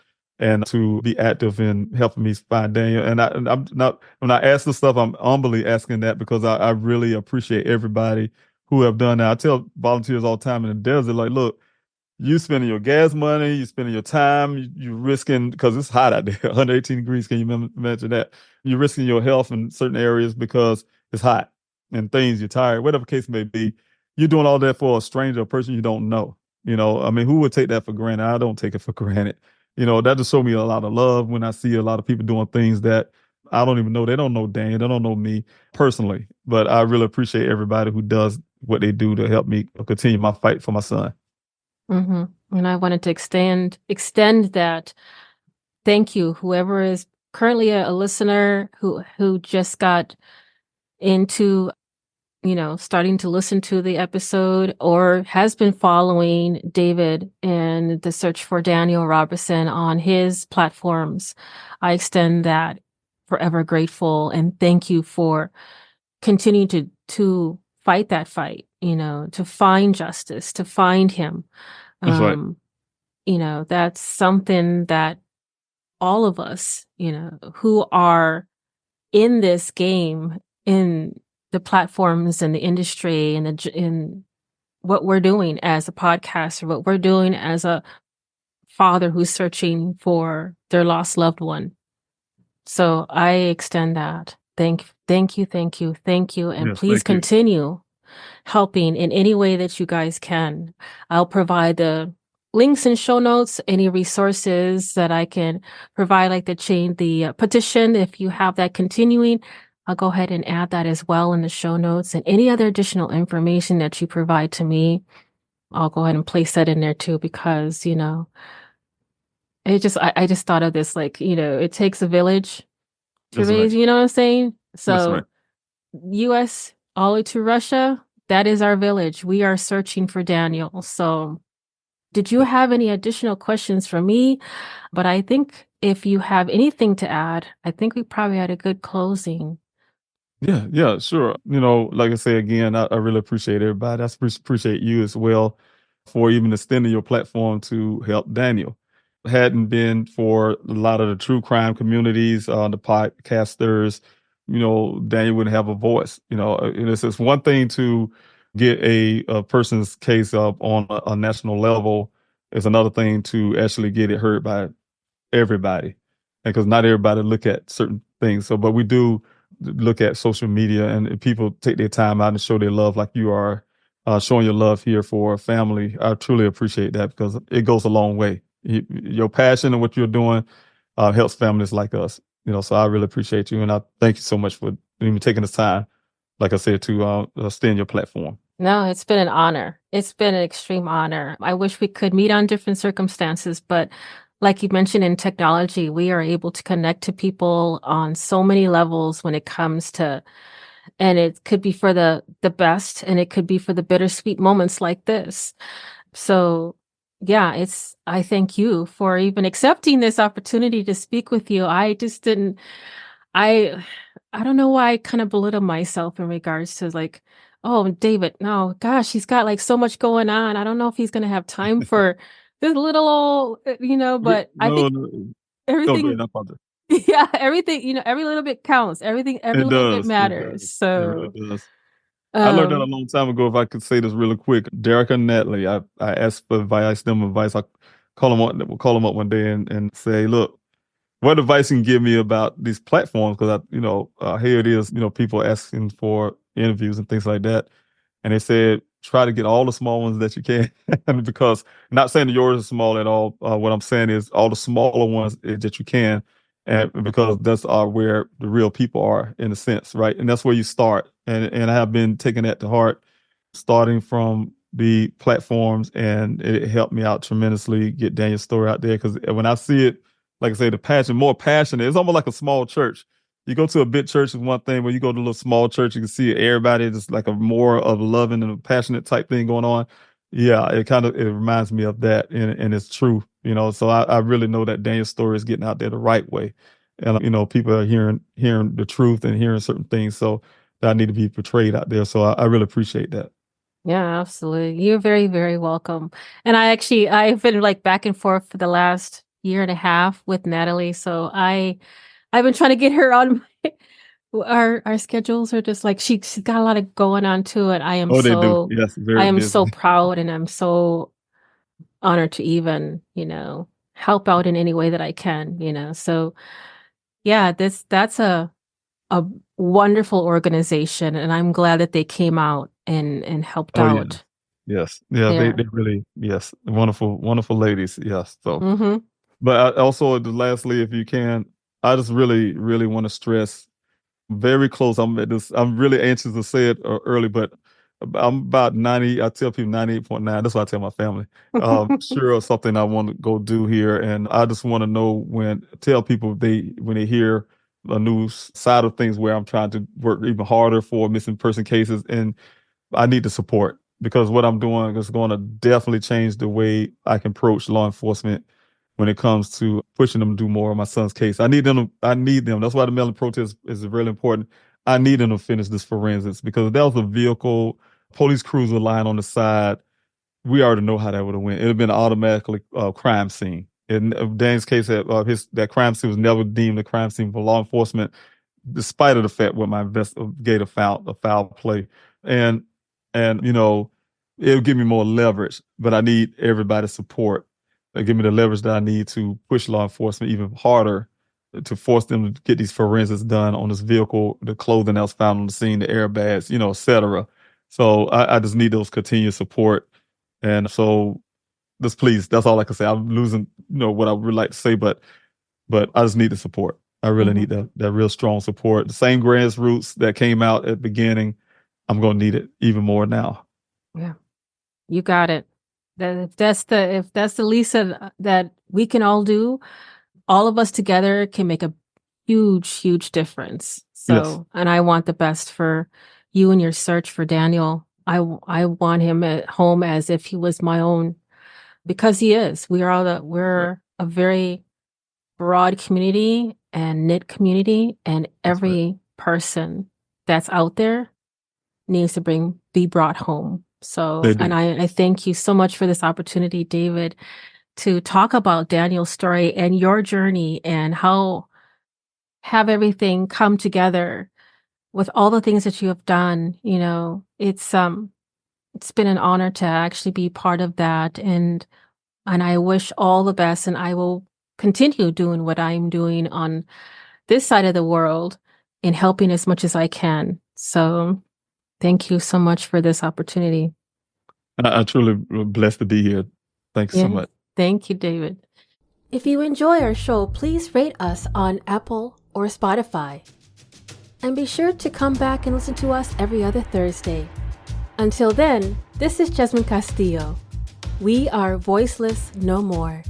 and to be active in helping me find Daniel. And I'm not, when I ask this stuff, I'm humbly asking that because I really appreciate everybody who have done that. I tell volunteers all the time in the desert, like, look, you spending your gas money, you spending your time, you risking, because it's hot out there, 118 degrees. Can you imagine that? You're risking your health in certain areas because it's hot and things, you're tired, whatever case may be. You're doing all that for a stranger, a person you don't know. I mean, who would take that for granted? I don't take it for granted. That just showed me a lot of love when I see a lot of people doing things that I don't even know. They don't know Dan, they don't know me personally, but I really appreciate everybody who does what they do to help me continue my fight for my son. Mm-hmm. And I wanted to extend that thank you, whoever is currently a listener who just got into, starting to listen to the episode or has been following David and the search for Daniel Robinson on his platforms. I extend that forever grateful and thank you for continuing to fight that fight, to find justice, to find him. That's right. That's something that all of us, who are in this game, in the platforms and the industry and in what we're doing as a podcaster, what we're doing as a father who's searching for their lost loved one. So I extend that. Thank you. And Yes, please thank you. continue helping in any way that you guys can. I'll provide the links and show notes, any resources that I can provide, like the petition. If you have that continuing, I'll go ahead and add that as well in the show notes, and any other additional information that you provide to me, I'll go ahead and place that in there too, because, I just thought of this, like, it takes a village to That's right. raise, you know what I'm saying? That's So right. US all the way to Russia, that is our village. We are searching for Daniel. So did you have any additional questions for me? But I think if you have anything to add, I think we probably had a good closing. Yeah, sure. Like I say again, I really appreciate everybody. I appreciate you as well for even extending your platform to help Daniel. Hadn't been for a lot of the true crime communities, the podcasters, Daniel wouldn't have a voice. It's one thing to get a person's case up on a national level. It's another thing to actually get it heard by everybody, because not everybody look at certain things. So, but we do look at social media, and people take their time out and show their love, like you are showing your love here for family. I truly appreciate that because it goes a long way. Your passion and what you're doing helps families like us. So I really appreciate you, and I thank you so much for even taking this time, like I said, to stay in your platform. No, it's been an honor. It's been an extreme honor. I wish we could meet on different circumstances, but like you mentioned, in technology, we are able to connect to people on so many levels when it comes to, and it could be for the best, and it could be for the bittersweet moments like this. So yeah, I thank you for even accepting this opportunity to speak with you. I just didn't, I don't know why I kind of belittle myself in regards to, like, oh, David, no, gosh, he's got like so much going on. I don't know if he's going to have time for this little old, but I No, think no, no, go everything, ahead. I apologize. yeah, everything, every little bit counts. Every It little bit does. It matters. does. It really So, does. I learned that a um, long time ago. If I could say this really quick, Derek and Natalie, I asked for advice, asked them advice. I call them up one day and say, look, what advice you can give me about these platforms? Because here it is, people asking for interviews and things like that. And they said, try to get all the small ones that you can, because not saying that yours is small at all. What I'm saying is all the smaller ones that you can, and because that's where the real people are, in a sense, right? And that's where you start. And I have been taking that to heart, starting from the platforms, and it helped me out tremendously get Daniel's story out there. Because when I see it, like I say, the passion, more passionate. It's almost like a small church. You go to a big church is one thing, but you go to a little small church, you can see everybody just like a more of a loving and a passionate type thing going on. Yeah, it reminds me of that, and it's true, So I really know that Daniel's story is getting out there the right way, and people are hearing the truth and hearing certain things, so that need to be portrayed out there. So I really appreciate that. Yeah, absolutely. You're very, very welcome. And I've been like back and forth for the last year and a half with Natalie. So I've been trying to get her on our schedules are just like she's got a lot of going on too. And Oh, they do. Yes, I very am busy. so proud and I'm so honored to even, help out in any way that I can. So yeah, that's a wonderful organization and I'm glad that they came out and helped Oh, yeah. out Yes. Yeah, they there. really, yes, wonderful, wonderful ladies. Yes. So, Mm-hmm. but lastly, if you can, I just really, really want to stress very close. I'm really anxious to say it early, but I'm about 90. I tell people 98.9. That's what I tell my family. Sure of something I want to go do here. And I just want to know tell people when they hear a new side of things where I'm trying to work even harder for missing person cases. And I need the support because what I'm doing is going to definitely change the way I can approach law enforcement when it comes to pushing them to do more of my son's case. I need them. I need them. That's why the mailing protest is really important. I need them to finish this forensics because if that was a vehicle, police cruiser lying on the side, we already know how that would have went. It would have been automatically a crime scene. In Dan's case, that crime scene was never deemed a crime scene for law enforcement, despite of the fact what my investigator found a foul play, and it'll give me more leverage. But I need everybody's support. Give me the leverage that I need to push law enforcement even harder to force them to get these forensics done on this vehicle, the clothing that was found on the scene, the airbags, et cetera. So I just need those continued support. And so just please, that's all I can say. I'm losing, what I would like to say, but I just need the support. I really Mm-hmm. need that real strong support. The same grassroots that came out at the beginning, I'm gonna need it even more now. Yeah, you got it. If that's the least that we can all do, all of us together can make a huge, huge difference. Yes, So, and I want the best for you in your search for Daniel. I want him at home as if he was my own because he is. right. We're a very broad community and knit community, and That's right. every person that's out there needs to be brought home. So, They and do. I thank you so much for this opportunity, David, to talk about Daniel's story and your journey and how have everything come together with all the things that you have done. It's been an honor to actually be part of that, and I wish all the best, and I will continue doing what I'm doing on this side of the world in helping as much as I can. So thank you so much for this opportunity. I truly blessed to be here. Thanks so Yeah. much. Thank you, David. If you enjoy our show, please rate us on Apple or Spotify. And be sure to come back and listen to us every other Thursday. Until then, this is Jasmine Castillo. We are Voiceless No More.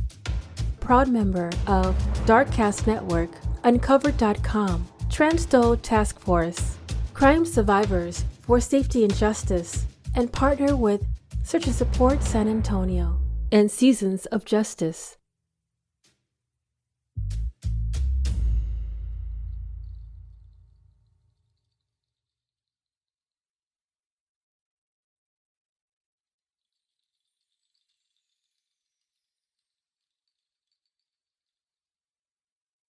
Proud member of Darkcast Network, Uncovered.com, Transdo Task Force, Crime Survivors for Safety and Justice, and partner with Search and Support San Antonio and Seasons of Justice.